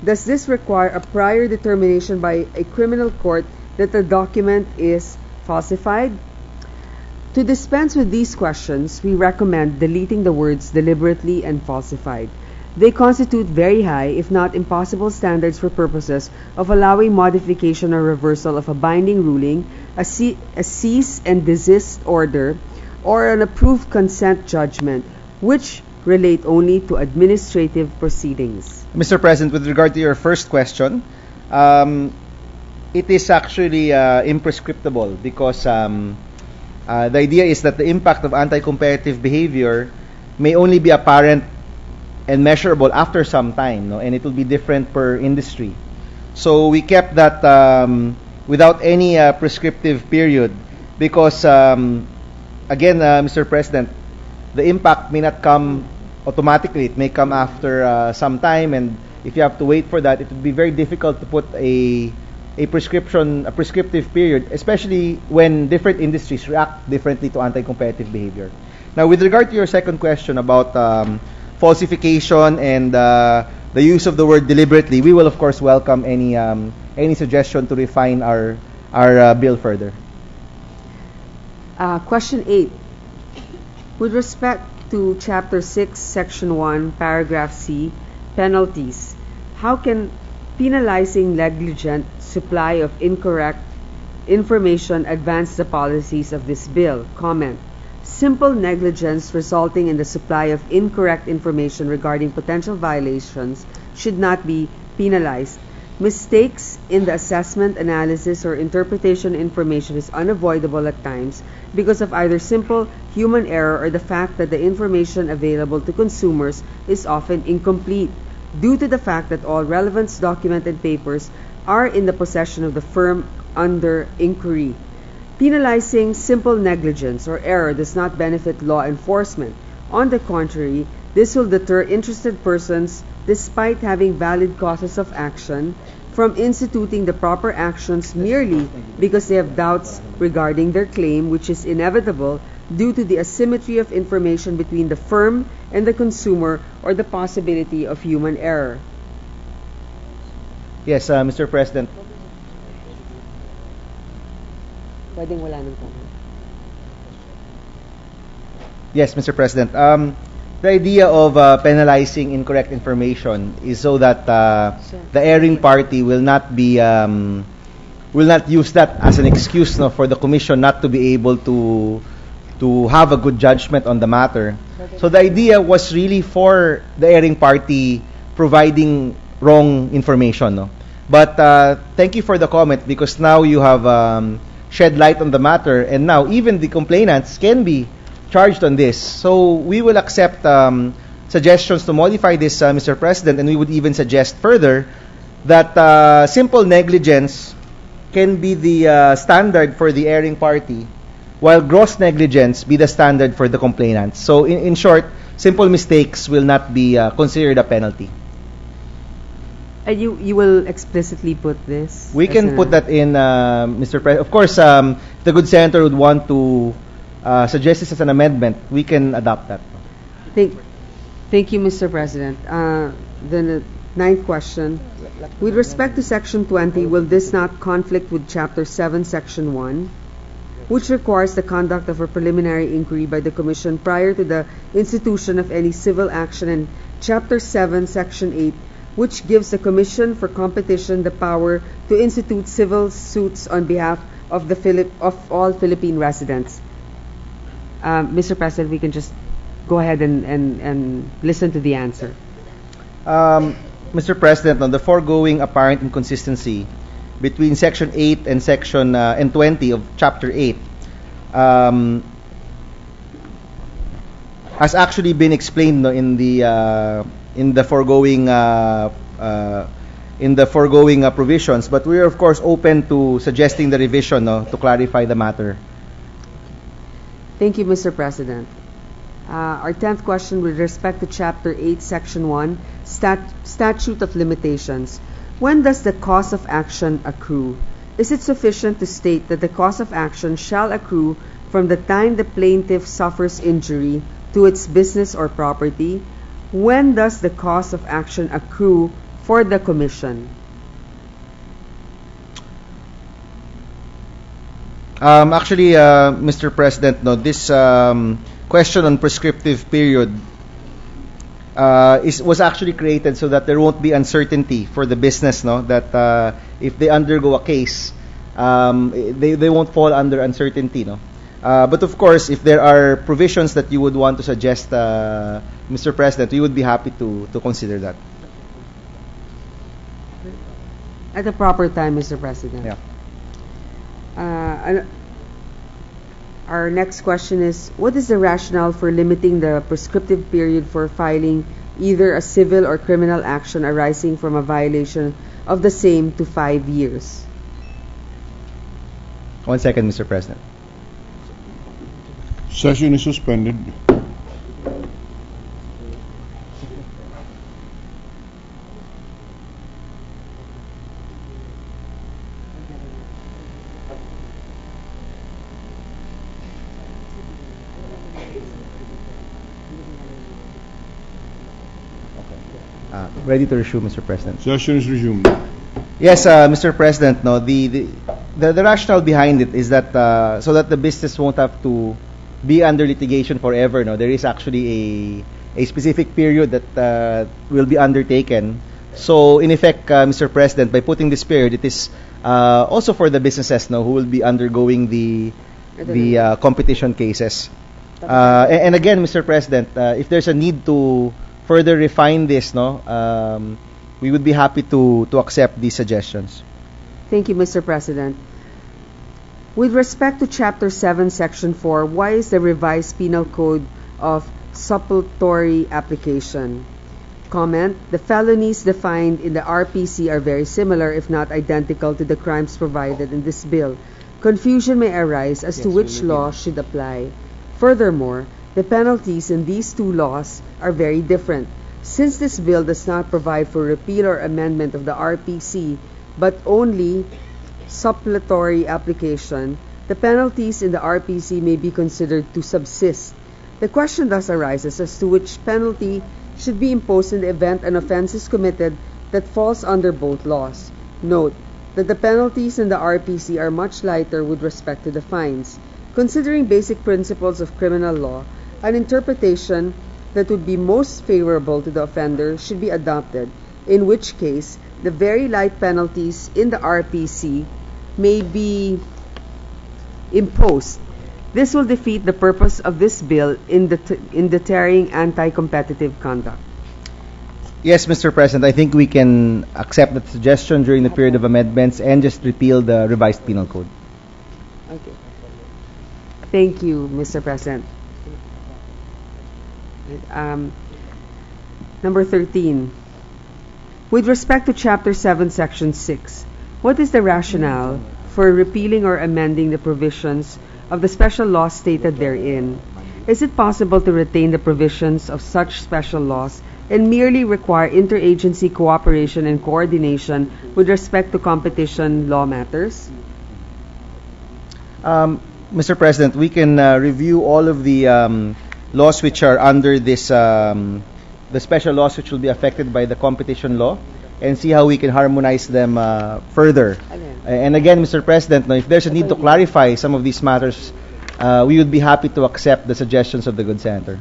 does this require a prior determination by a criminal court that the document is falsified? To dispense with these questions, we recommend deleting the words deliberately and falsified. They constitute very high, if not impossible, standards for purposes of allowing modification or reversal of a binding ruling, a cease and desist order, or an approved consent judgment, which relate only to administrative proceedings. Mr. President, with regard to your first question, it is actually imprescriptible because the idea is that the impact of anti-competitive behavior may only be apparent and measurable after some time, and it will be different per industry. So we kept that without any prescriptive period because, again, Mr. President, the impact may not come automatically. It may come after some time, and if you have to wait for that, it would be very difficult to put a prescriptive period, especially when different industries react differently to anti-competitive behavior. Now, with regard to your second question about falsification and the use of the word deliberately, we will of course welcome any suggestion to refine our bill further. Question 8. With respect to Chapter 6, Section 1, Paragraph C, penalties, how can penalizing negligent supply of incorrect information advance the policies of this bill? Comment. Simple negligence resulting in the supply of incorrect information regarding potential violations should not be penalized. Mistakes in the assessment, analysis, or interpretation information is unavoidable at times because of either simple human error or the fact that the information available to consumers is often incomplete due to the fact that all relevant documents and papers are in the possession of the firm under inquiry. Penalizing simple negligence or error does not benefit law enforcement. On the contrary, this will deter interested persons, despite having valid causes of action, from instituting the proper actions merely because they have doubts regarding their claim, which is inevitable due to the asymmetry of information between the firm and the consumer or the possibility of human error. Yes, Mr. President. Pwedeng wala nang comment. Yes, Mr. President. The idea of penalizing incorrect information is so that the erring party will not use that as an excuse, no, for the commission not to be able to have a good judgment on the matter. So the idea was really for the erring party providing wrong information, no. But thank you for the comment, because now you have shed light on the matter, and now even the complainants can be charged on this. So we will accept suggestions to modify this, Mr. President, and we would even suggest further that simple negligence can be the standard for the erring party, while gross negligence be the standard for the complainant. So in short, simple mistakes will not be considered a penalty. And you will explicitly put this? We can put that in, Mr. President. Of course, if the good senator would want to suggest this as an amendment, we can adopt that. Thank you, Mr. President. The ninth question. With respect to Section 20, will this not conflict with Chapter 7, Section 1, which requires the conduct of a preliminary inquiry by the Commission prior to the institution of any civil action, and Chapter 7, Section 8, which gives the Commission for Competition the power to institute civil suits on behalf of all Philippine residents? Mr. President, we can just go ahead and listen to the answer. Mr. President, on the foregoing apparent inconsistency between Section 8 and Section and 20 of Chapter 8 has actually been explained, no, in the foregoing provisions, but we are of course open to suggesting the revision, no, to clarify the matter. Thank you, Mr. President. Our 10th question with respect to Chapter 8, Section 1, Statute of Limitations. When does the cause of action accrue? Is it sufficient to state that the cause of action shall accrue from the time the plaintiff suffers injury to its business or property? When does the cause of action accrue for the Commission? Actually, Mr. President, no, this question on prescriptive period was actually created so that there won't be uncertainty for the business, no, that if they undergo a case, they won't fall under uncertainty, no. But of course, if there are provisions that you would want to suggest, Mr. President, we would be happy to consider that. At the proper time, Mr. President. Yeah. Our next question is, what is the rationale for limiting the prescriptive period for filing either a civil or criminal action arising from a violation of the same to 5 years? 1 second, Mr. President. Session is suspended. Ready to resume, Mr. President. Session is resumed. Yes, Mr. President, no, the rationale behind it is that so that the business won't have to be under litigation forever, no, there is actually a specific period that will be undertaken. So in effect, Mr. President, by putting this period, it is also for the businesses, no, who will be undergoing the competition cases. And again, Mr. President, if there's a need to further refine this, no, we would be happy to accept these suggestions. Thank you, Mr. President. With respect to Chapter 7, Section 4, why is the revised penal code of suppletory application? Comment, the felonies defined in the RPC are very similar, if not identical, to the crimes provided in this bill. Confusion may arise as to which law should apply. Furthermore, the penalties in these two laws are very different. Since this bill does not provide for repeal or amendment of the RPC, but only suppletory application, the penalties in the RPC may be considered to subsist. The question thus arises as to which penalty should be imposed in the event an offense is committed that falls under both laws. Note that the penalties in the RPC are much lighter with respect to the fines. Considering basic principles of criminal law, an interpretation that would be most favorable to the offender should be adopted, in which case the very light penalties in the RPC may be imposed. This will defeat the purpose of this bill in deterring anti-competitive conduct. Yes, Mr. President, I think we can accept that suggestion during the period of amendments and just repeal the revised penal code. Okay. Thank you, Mr. President. Number 13. With respect to Chapter 7, Section 6, what is the rationale for repealing or amending the provisions of the special laws stated therein? Is it possible to retain the provisions of such special laws and merely require interagency cooperation and coordination with respect to competition law matters? Mr. President, we can review all of the laws which are under this, the special laws which will be affected by the competition law, and see how we can harmonize them further. And again, Mr. President, if there's a need to clarify some of these matters, we would be happy to accept the suggestions of the good senator.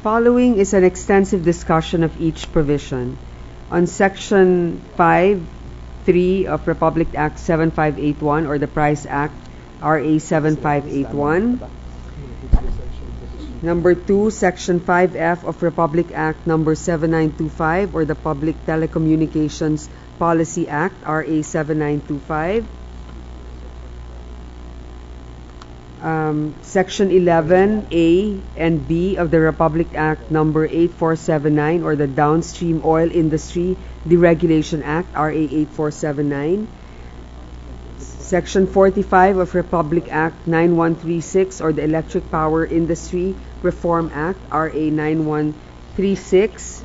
Following is an extensive discussion of each provision. On Section 5(3) of Republic Act 7581 or the Price Act RA 7581. Number 2, Section 5F of Republic Act number 7925 or the Public Telecommunications Policy Act RA 7925. Section 11A and B of the Republic Act number 8479 or the Downstream Oil Industry Deregulation Act RA 8479. Section 45 of Republic Act 9136 or the Electric Power Industry Reform Act RA 9136.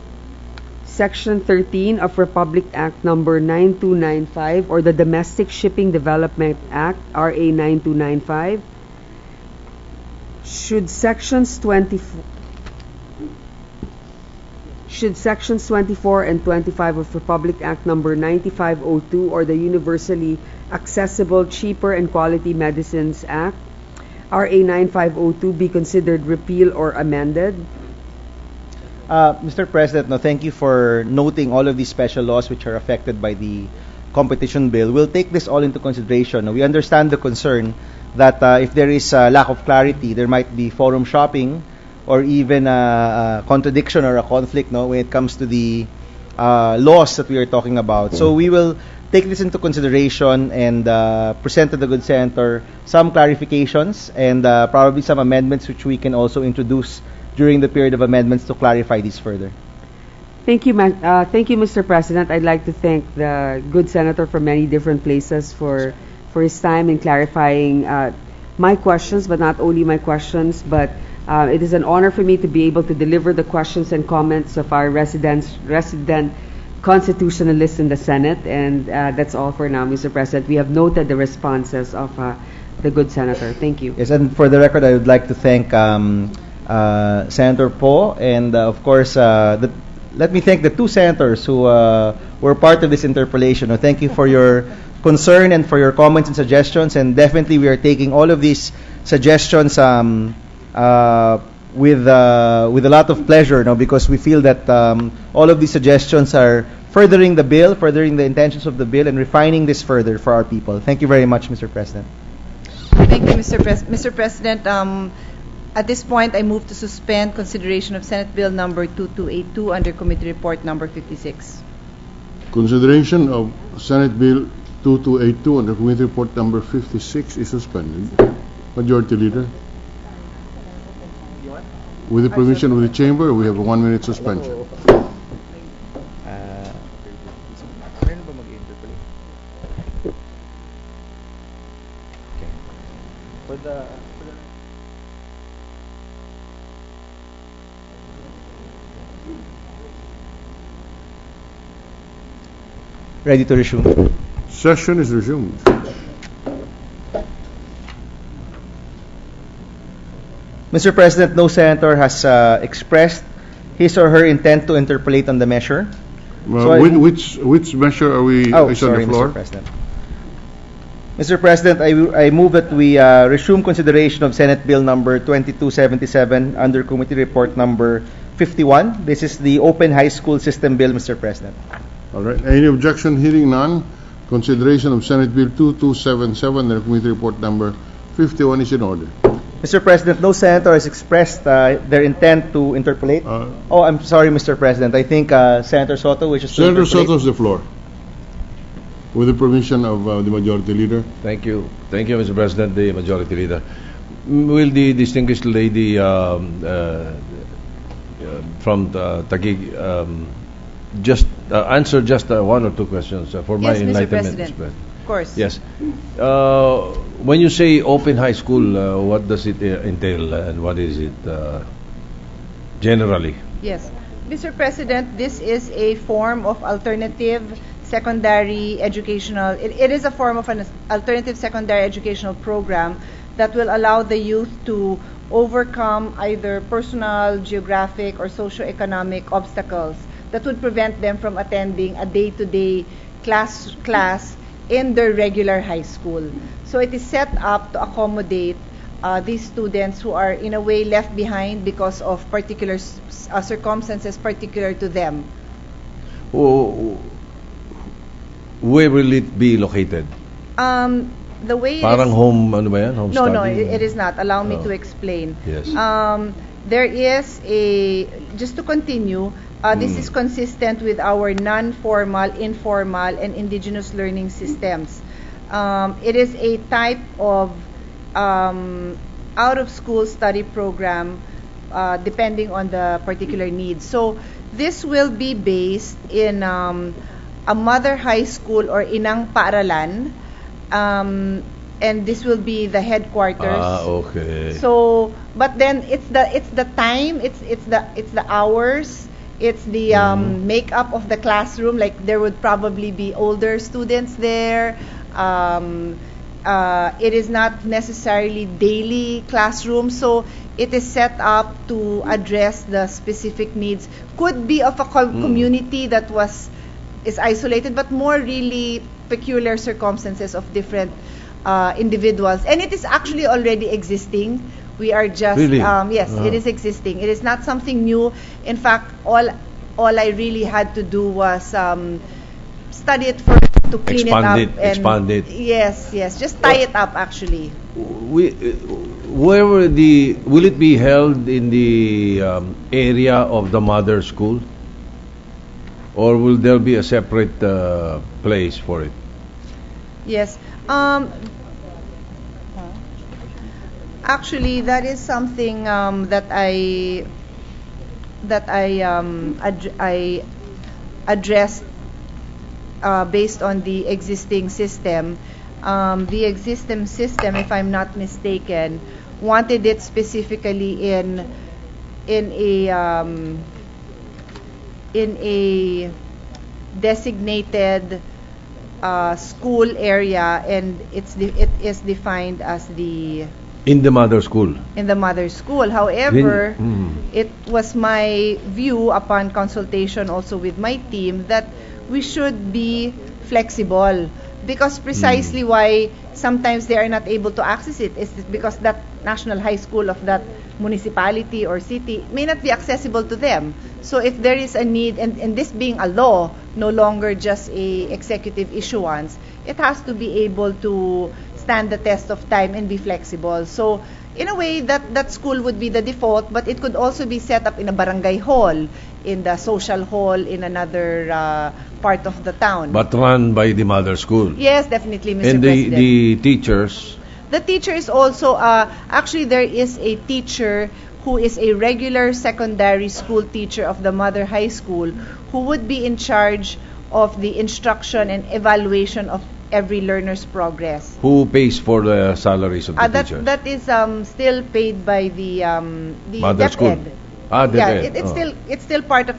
Section 13 of Republic Act number 9295 or the Domestic Shipping Development Act RA 9295. Should sections 24 and 25 of Republic Act number 9502 or the Universally Accessible, Cheaper and Quality Medicines Act RA 9502 be considered repealed or amended? Mr. President, thank you for noting all of these special laws which are affected by the competition bill. We'll take this all into consideration. We understand the concern that if there is a lack of clarity, there might be forum shopping or even a contradiction or a conflict when it comes to the laws that we are talking about. So we will take this into consideration and present to the good senator some clarifications and probably some amendments which we can also introduce during the period of amendments to clarify these further. Thank you, Mr. President. I'd like to thank the good senator from many different places for his time in clarifying my questions, but not only my questions, but it is an honor for me to be able to deliver the questions and comments of our resident constitutionalists in the Senate, and that's all for now, Mr. President. We have noted the responses of the good senator. Thank you. Yes, and for the record, I would like to thank Senator Poe, and of course, let me thank the two senators who were part of this interpellation. Thank you for your concern and for your comments and suggestions, and definitely we are taking all of these suggestions with a lot of pleasure, because we feel that all of these suggestions are furthering the bill, furthering the intentions of the bill, and refining this further for our people. Thank you very much, Mr. President. Thank you, Mr. President. At this point, I move to suspend consideration of Senate Bill number 2282 under Committee Report number 56. Consideration of Senate Bill 2282 under Committee Report number 56 is suspended. Majority Leader. With the permission of the Chamber, we have a 1-minute suspension. Ready to resume. Session is resumed. Mr. President, no senator has expressed his or her intent to interpolate on the measure. Which measure are we is sorry, on the floor? Mr. President. Mr. President, I move that we resume consideration of Senate Bill number 2277 under Committee Report number 51. This is the Open High School System Bill, Mr. President. All right. Any objection? Hearing none. Consideration of Senate Bill 2277 under Committee Report number 51 is in order. Mr. President, no senator has expressed their intent to interpolate. I'm sorry, Mr. President. I think Senator Soto wishes to Senator interpolate. Soto has the floor. With the permission of the Majority Leader. Thank you. Thank you, Mr. President, the Majority Leader. Will the distinguished lady from Taguig just answer just one or two questions for my Yes, Mr. enlightenment? President. Of course. Yes. When you say open high school, what does it entail and what is it generally? Yes. Mr. President, this is a form of alternative secondary educational, it is a form of an alternative secondary educational program that will allow the youth to overcome either personal, geographic, or socioeconomic obstacles that would prevent them from attending a day-to-day class in their regular high school. So it is set up to accommodate these students who are in a way left behind because of particular circumstances particular to them. Where will it be located? The way Parang home, ano ba yan? Home no, study? no, it is not. Allow me to explain. Yes. There is just to continue, this is consistent with our non-formal, informal, and indigenous learning systems. It is a type of out-of-school study program depending on the particular needs. So this will be based in a mother high school or inang paaralan, and this will be the headquarters. Okay. So, but then it's the time, it's the hours, it's the makeup of the classroom. Like there would probably be older students there. It is not necessarily daily classroom, so it is set up to address the specific needs. Could be of a community that is isolated, but more really peculiar circumstances of different individuals. And it is actually already existing. We are just really? Yes, it is existing. It is not something new. In fact, all I really had to do was study it first to clean expand it. Yes, just tie it up actually. Where will it be held in the area of the mother school, or will there be a separate place for it? Yes. Actually, that is something that I addressed based on the existing system. The existing system, if I'm not mistaken, wanted it specifically in a designated school area, and it is defined as in the mother school. In the mother school. However, it was my view upon consultation also with my team that we should be flexible. Because precisely why sometimes they are not able to access it is because that national high school of that municipality or city may not be accessible to them. So if there is a need, and this being a law, no longer just a executive issuance, it has to be able to stand the test of time and be flexible. So in a way, that school would be the default, but it could also be set up in a barangay hall, in the social hall, in another part of the town. But run by the mother school. Yes, definitely, Mr. And President. the teachers, The teacher is also, actually there is a teacher who is a regular secondary school teacher of the mother high school who would be in charge of the instruction and evaluation of every learner's progress. who pays for the salaries of the That teachers? that is still paid by the Mother school. DepEd. Ah, Yeah, DepEd. it's still part of.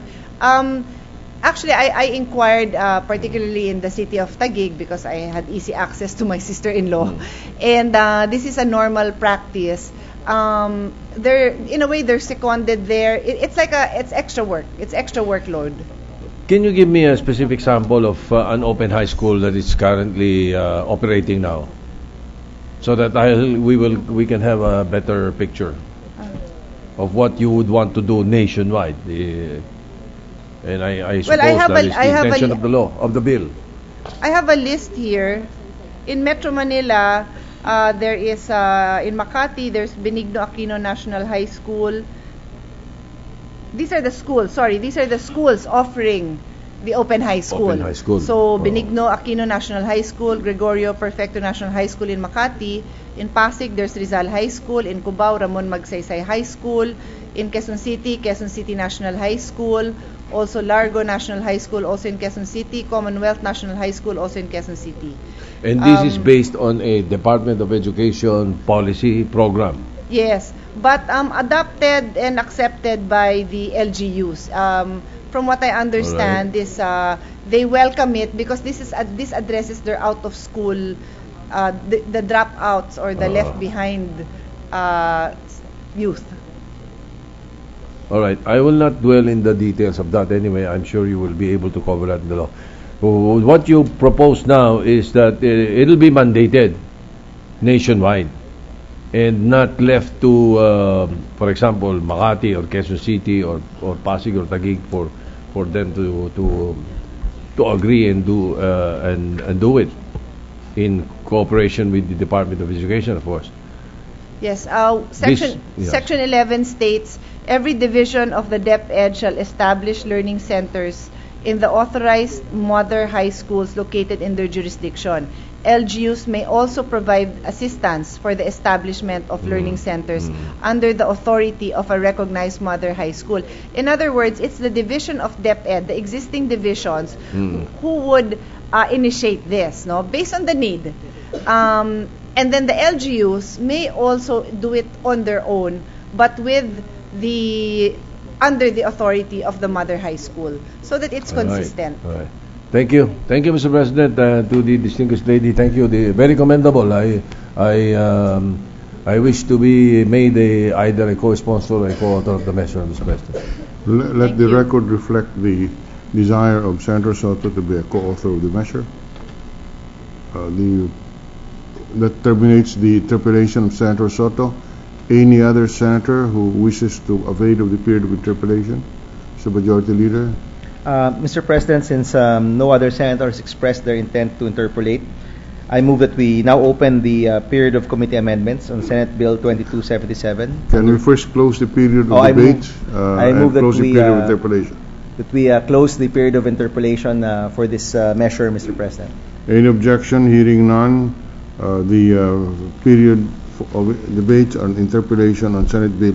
Actually, I inquired particularly in the city of Taguig because I had easy access to my sister-in-law, and this is a normal practice. They're in a way they're seconded there. It's extra work. It's extra workload. Can you give me a specific sample of an open high school that is currently operating now, so that we can have a better picture of what you would want to do nationwide? And I suppose that is the intention of the law, of the bill. I have a list here. In Metro Manila, there is in Makati. There's Benigno Aquino National High School. These are the schools. Sorry, these are the schools offering the open high school. Open high school. So Benigno Aquino National High School, Gregorio Perfecto National High School in Makati. In Pasig, there's Rizal High School. In Cubao, Ramon Magsaysay High School. In Quezon City National High School. Also Largo National High School, also in Quezon City. Commonwealth National High School, also in Quezon City. And this is based on a Department of Education policy program. Yes, but adopted and accepted by the LGUs. From what I understand, they welcome it because this addresses their out of school, the dropouts or the left behind youth. All right. I will not dwell in the details of that anyway. I'm sure you will be able to cover that in the law. What you propose now is that it'll be mandated nationwide and not left to, for example, Makati or Quezon City or Pasig or Taguig for them to agree and do it in cooperation with the Department of Education, of course. Yes, Section 11 states, every division of the DepEd shall establish learning centers in the authorized mother high schools located in their jurisdiction. LGUs may also provide assistance for the establishment of learning centers under the authority of a recognized mother high school. In other words, it's the division of DepEd, the existing divisions, who would initiate this, no, based on the need. And then the LGUs may also do it on their own, but under the authority of the mother high school, so that it's consistent. All right. Thank you, Mr. President. To the distinguished lady, thank you. Very commendable. I wish to be made either a co-sponsor or a co-author of the measure, Mr. President. Let the record reflect the desire of Senator Soto to be a co-author of the measure. That terminates the interpellation of Senator Soto. Any other senator who wishes to avail of the period of interpellation? Mr. Majority Leader. Mr. President, since no other senators expressed their intent to interpolate, I move that we now open the period of committee amendments on Senate Bill 2277. Can we first close the period of debate I move and that close the we, period of interpellation? That we close the period of interpolation for this measure, Mr. President. Any objection? Hearing none, the period of debate on interpellation on Senate Bill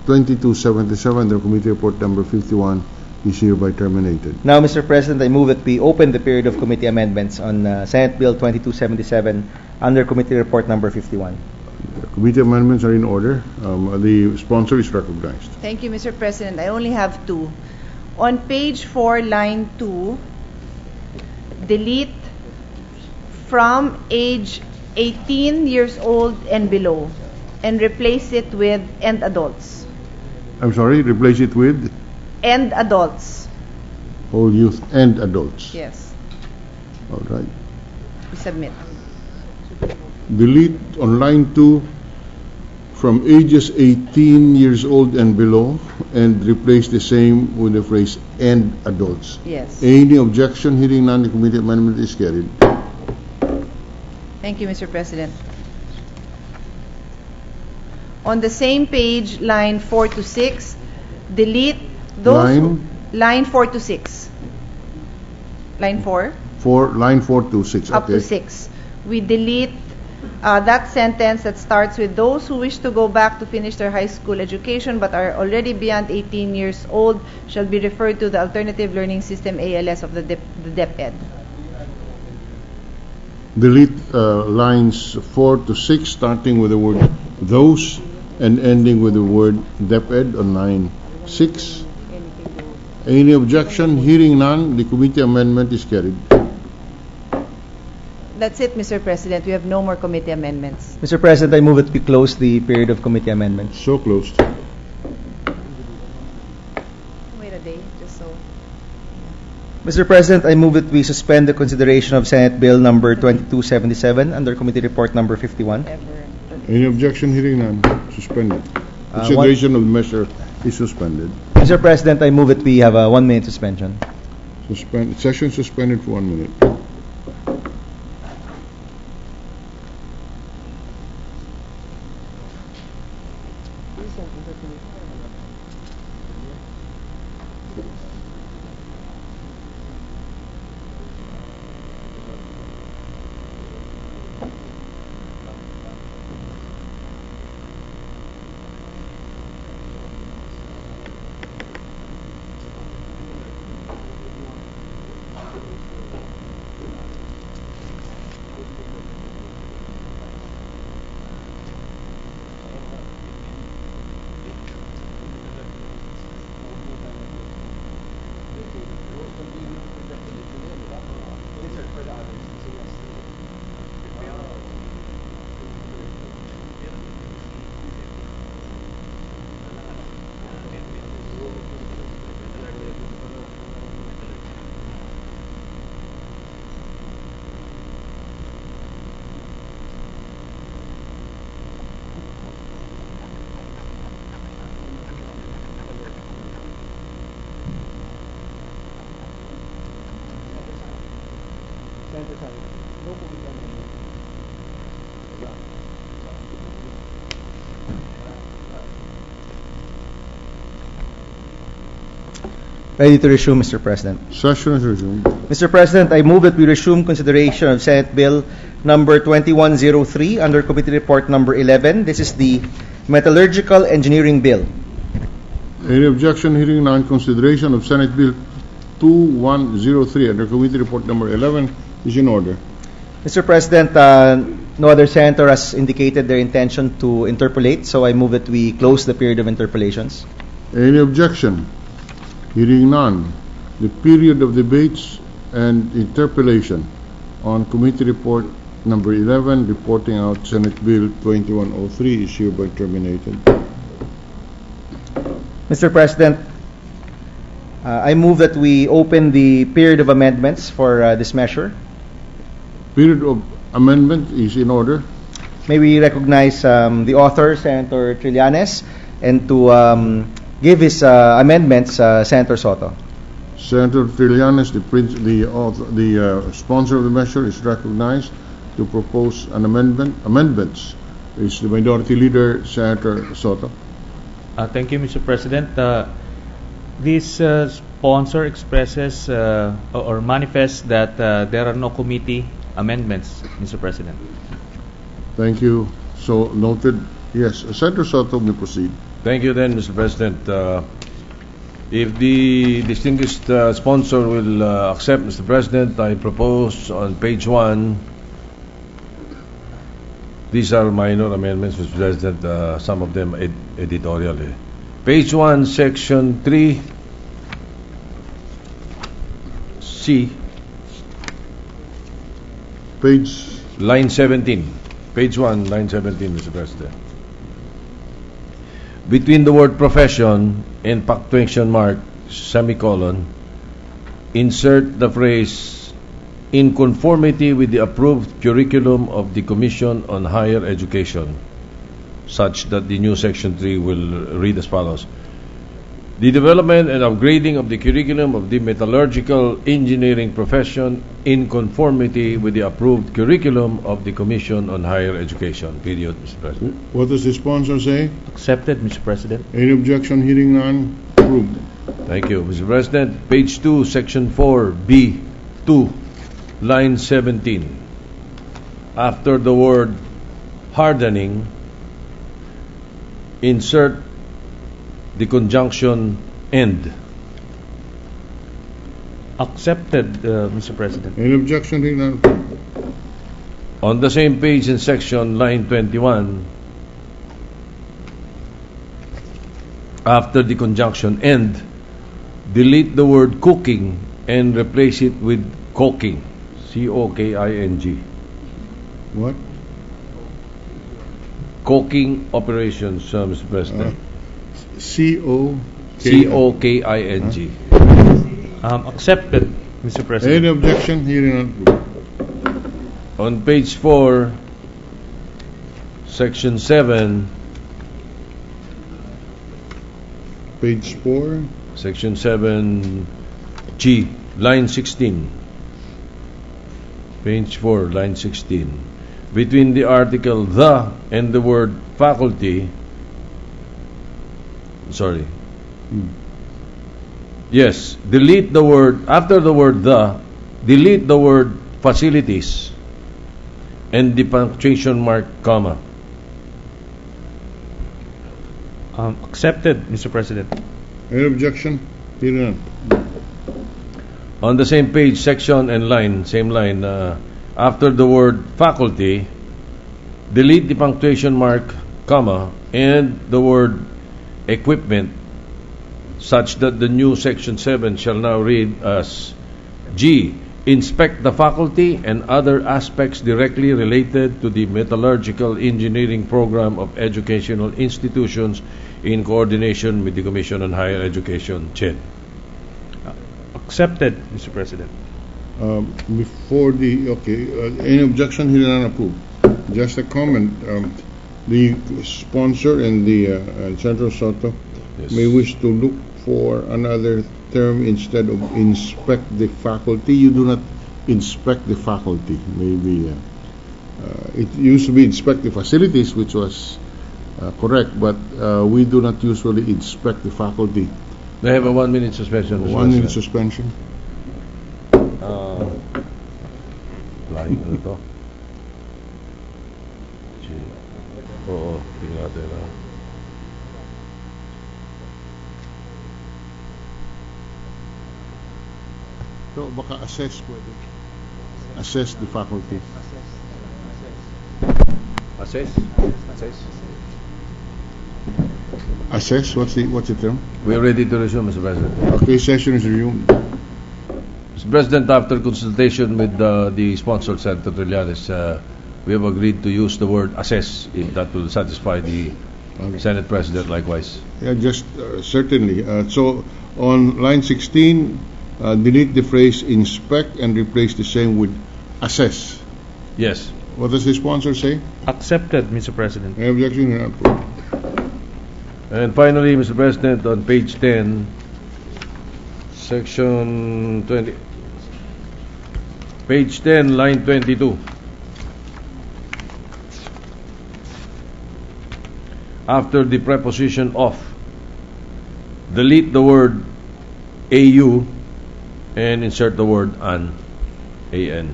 2277, the committee report number 51, is hereby terminated. Now, Mr. President, I move that we open the period of committee amendments on Senate Bill 2277 under committee report number 51. Committee amendments are in order. The sponsor is recognized. Thank you, Mr. President. I only have two. On page 4, line 2, delete from age 18 years old and below and replace it with and adults. I'm sorry, replace it with And adults. all youth and adults. Yes. All right. We submit. Delete on line 2 from ages 18 years old and below and replace the same with the phrase and adults. Yes. Any objection? Hearing none, the committee amendment is carried. Thank you, Mr. President. On the same page, line 4 to 6, delete those line 4 to 6. Line 4? Line 4 to 6. Up to 6. We delete that sentence that starts with those who wish to go back to finish their high school education but are already beyond 18 years old shall be referred to the Alternative Learning System ALS of the DepEd. Delete lines 4 to 6, starting with the word those and ending with the word DepEd on line 6. Any objection? Hearing none, the committee amendment is carried. That's it, Mr. President. We have no more committee amendments. Mr. President, I move that we close the period of committee amendments. So closed. Wait a day, just so. Mr. President, I move that we suspend the consideration of Senate Bill number 2277 under Committee Report number 51. Any objection? Hearing none. Suspended. Consideration of the measure is suspended. Mr. President, I move that we have a 1 minute suspension. Session suspended for 1 minute. Ready to resume, Mr. President. Session is resumed. Mr. President, I move that we resume consideration of Senate Bill number 2103 under Committee Report number 11. This is the Metallurgical Engineering Bill. Any objection? Hearing none, consideration of Senate Bill 2103 under Committee Report number 11 is in order. Mr. President, no other senator has indicated their intention to interpolate, so I move that we close the period of interpolations. Any objection? Hearing none, the period of debates and interpellation on Committee Report number 11 reporting out Senate Bill 2103 is hereby terminated. Mr. President, I move that we open the period of amendments for this measure. Period of amendment is in order. May we recognize the author, Senator Trillanes, and to give his amendments, Senator Soto. Senator Trillanes, the sponsor of the measure, is recognized to propose an amendments. Is the Minority Leader, Senator Soto. Thank you, Mr. President. This sponsor expresses or manifests that there are no committee amendments, Mr. President. Thank you. So noted. Yes, Senator Soto may proceed. Thank you then, Mr. President. If the distinguished sponsor will accept, Mr. President, I propose on page 1, these are minor amendments, Mr. President, some of them editorial. Page 1, section 3, C, line 17. Page 1, line 17, Mr. President. Between the word profession and punctuation mark, semicolon, insert the phrase in conformity with the approved curriculum of the Commission on Higher Education, such that the new Section 3 will read as follows. The development and upgrading of the curriculum of the metallurgical engineering profession in conformity with the approved curriculum of the Commission on Higher Education. Period, Mr. President. What does the sponsor say? Accepted, Mr. President. Any objection? Hearing none. Approved. Thank you, Mr. President. Page 2, Section 4B2, line 17. After the word hardening, insert the conjunction "and." Accepted, Mr. President. Any objection? Hearing none. Approved. On the same page in section line 21, after the conjunction "and," delete the word cooking and replace it with coking. C-O-K-I-N-G. What? Coking operations, Mr. President. C-O-K. C-O-K-I-N-G. Accepted, Mr. President. Any objection? Hearing none. Approved. On page 4, section 7, Page 4. section 7G, line 16. Page 4, line 16. Between the article "the" and the word "faculty," sorry. Yes, delete the word, after the word "the," delete the word "facilities" and the punctuation mark, comma. Accepted, Mr. President. Any objection? Hearing none. On the same page, section and line, same line, after the word "faculty," delete the punctuation mark, comma, and the word "equipment," such that the new section 7 shall now read as G. Inspect the faculty and other aspects directly related to the metallurgical engineering program of educational institutions in coordination with the Commission on Higher Education, CHED. Accepted, Mr. President. Before the, any objection? Hearing none. Approved. Just a comment. The sponsor and the Senator Soto Yes. may wish to look for another term instead of inspect the faculty. You do not inspect the faculty. Maybe it used to be inspect the facilities, which was correct, but we do not usually inspect the faculty. They have a 1-minute suspension. Mr. 1 minute President. suspension. Flying ano to? Oo, tingnan natin. So, baka assess pwede. Assess the faculty. Assess? Assess? Assess? What's the term? We are ready to resume, Mr. President. Okay, session is resumed. Mr. President, after consultation with the sponsor, Senator Trillanes, we have agreed to use the word "assess" if that will satisfy the Senate President likewise. Yeah, just certainly. So, on line 16, delete the phrase "inspect" and replace the same with "assess." Yes. What does the sponsor say? Accepted, Mr. President. Any objection? Hearing none. Approved. And finally, Mr. President, on page 10, section 20, page 10, line 22. After the preposition "of," delete the word "au" and insert the word "an," A-N.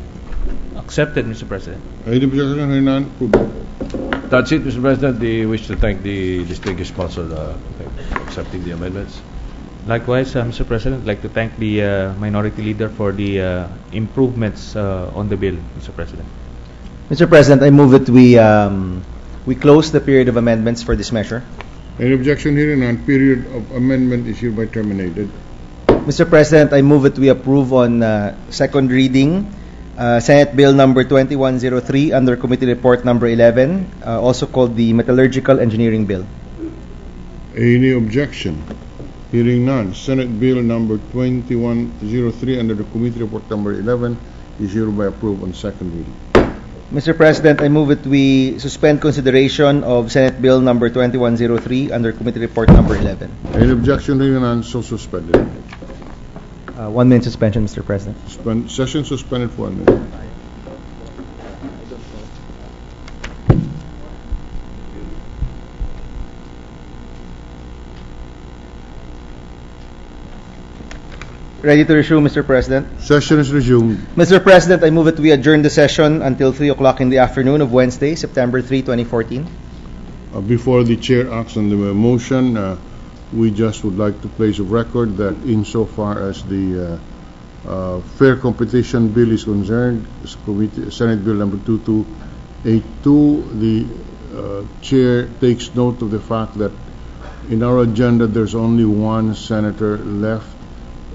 Accepted, Mr. President. Any objection? Hearing none. Approved. That's it, Mr. President. We wish to thank the distinguished sponsor for accepting the amendments. Likewise, Mr. President, I'd like to thank the Minority Leader for the improvements on the bill, Mr. President. Mr. President, I move that we close the period of amendments for this measure. Any objection? Hearing none. Period of amendment is hereby terminated. Mr. President, I move that we approve on second reading Senate Bill number 2103 under Committee Report number 11, also called the Metallurgical Engineering Bill. Any objection? Hearing none. Senate Bill number 2103 under the Committee Report number 11 is hereby approved on second reading. Mr. President, I move that we suspend consideration of Senate Bill number 2103 under Committee Report number 11. Any objection? Hearing none, so suspended. 1 minute suspension, Mr. President. Session suspended for 1 minute. Ready to resume, Mr. President. Session is resumed. Mr. President, I move that we adjourn the session until 3 o'clock in the afternoon of Wednesday, September 3, 2014. Before the chair acts on the motion, we just would like to place a record that insofar as the fair competition bill is concerned, Senate Bill number 2282, the chair takes note of the fact that in our agenda there's only one senator left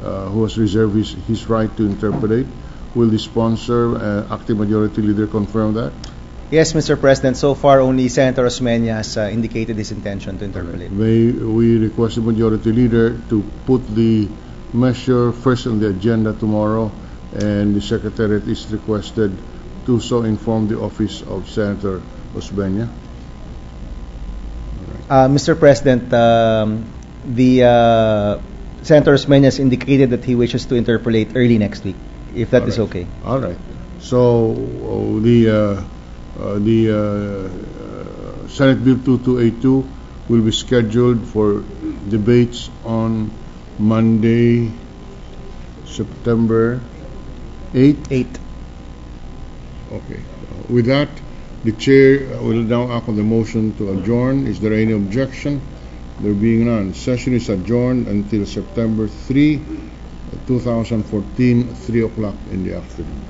who has reserved his right to interpolate. Will the sponsor, acting majority leader, confirm that? Yes, Mr. President. So far, only Senator Osmeña has indicated his intention to interpolate. May we request the majority leader to put the measure first on the agenda tomorrow, and the Secretariat is requested to so inform the office of Senator Osmeña. Mr. President, the Senator Osmeña has indicated that he wishes to interpolate early next week, if that is okay. All right. So the Senate Bill 2282 will be scheduled for debates on Monday, September 8th. 8. Okay. With that, the chair will now act on the motion to adjourn. Is there any objection? There being none, session is adjourned until September 3, 2014, 3 o'clock in the afternoon.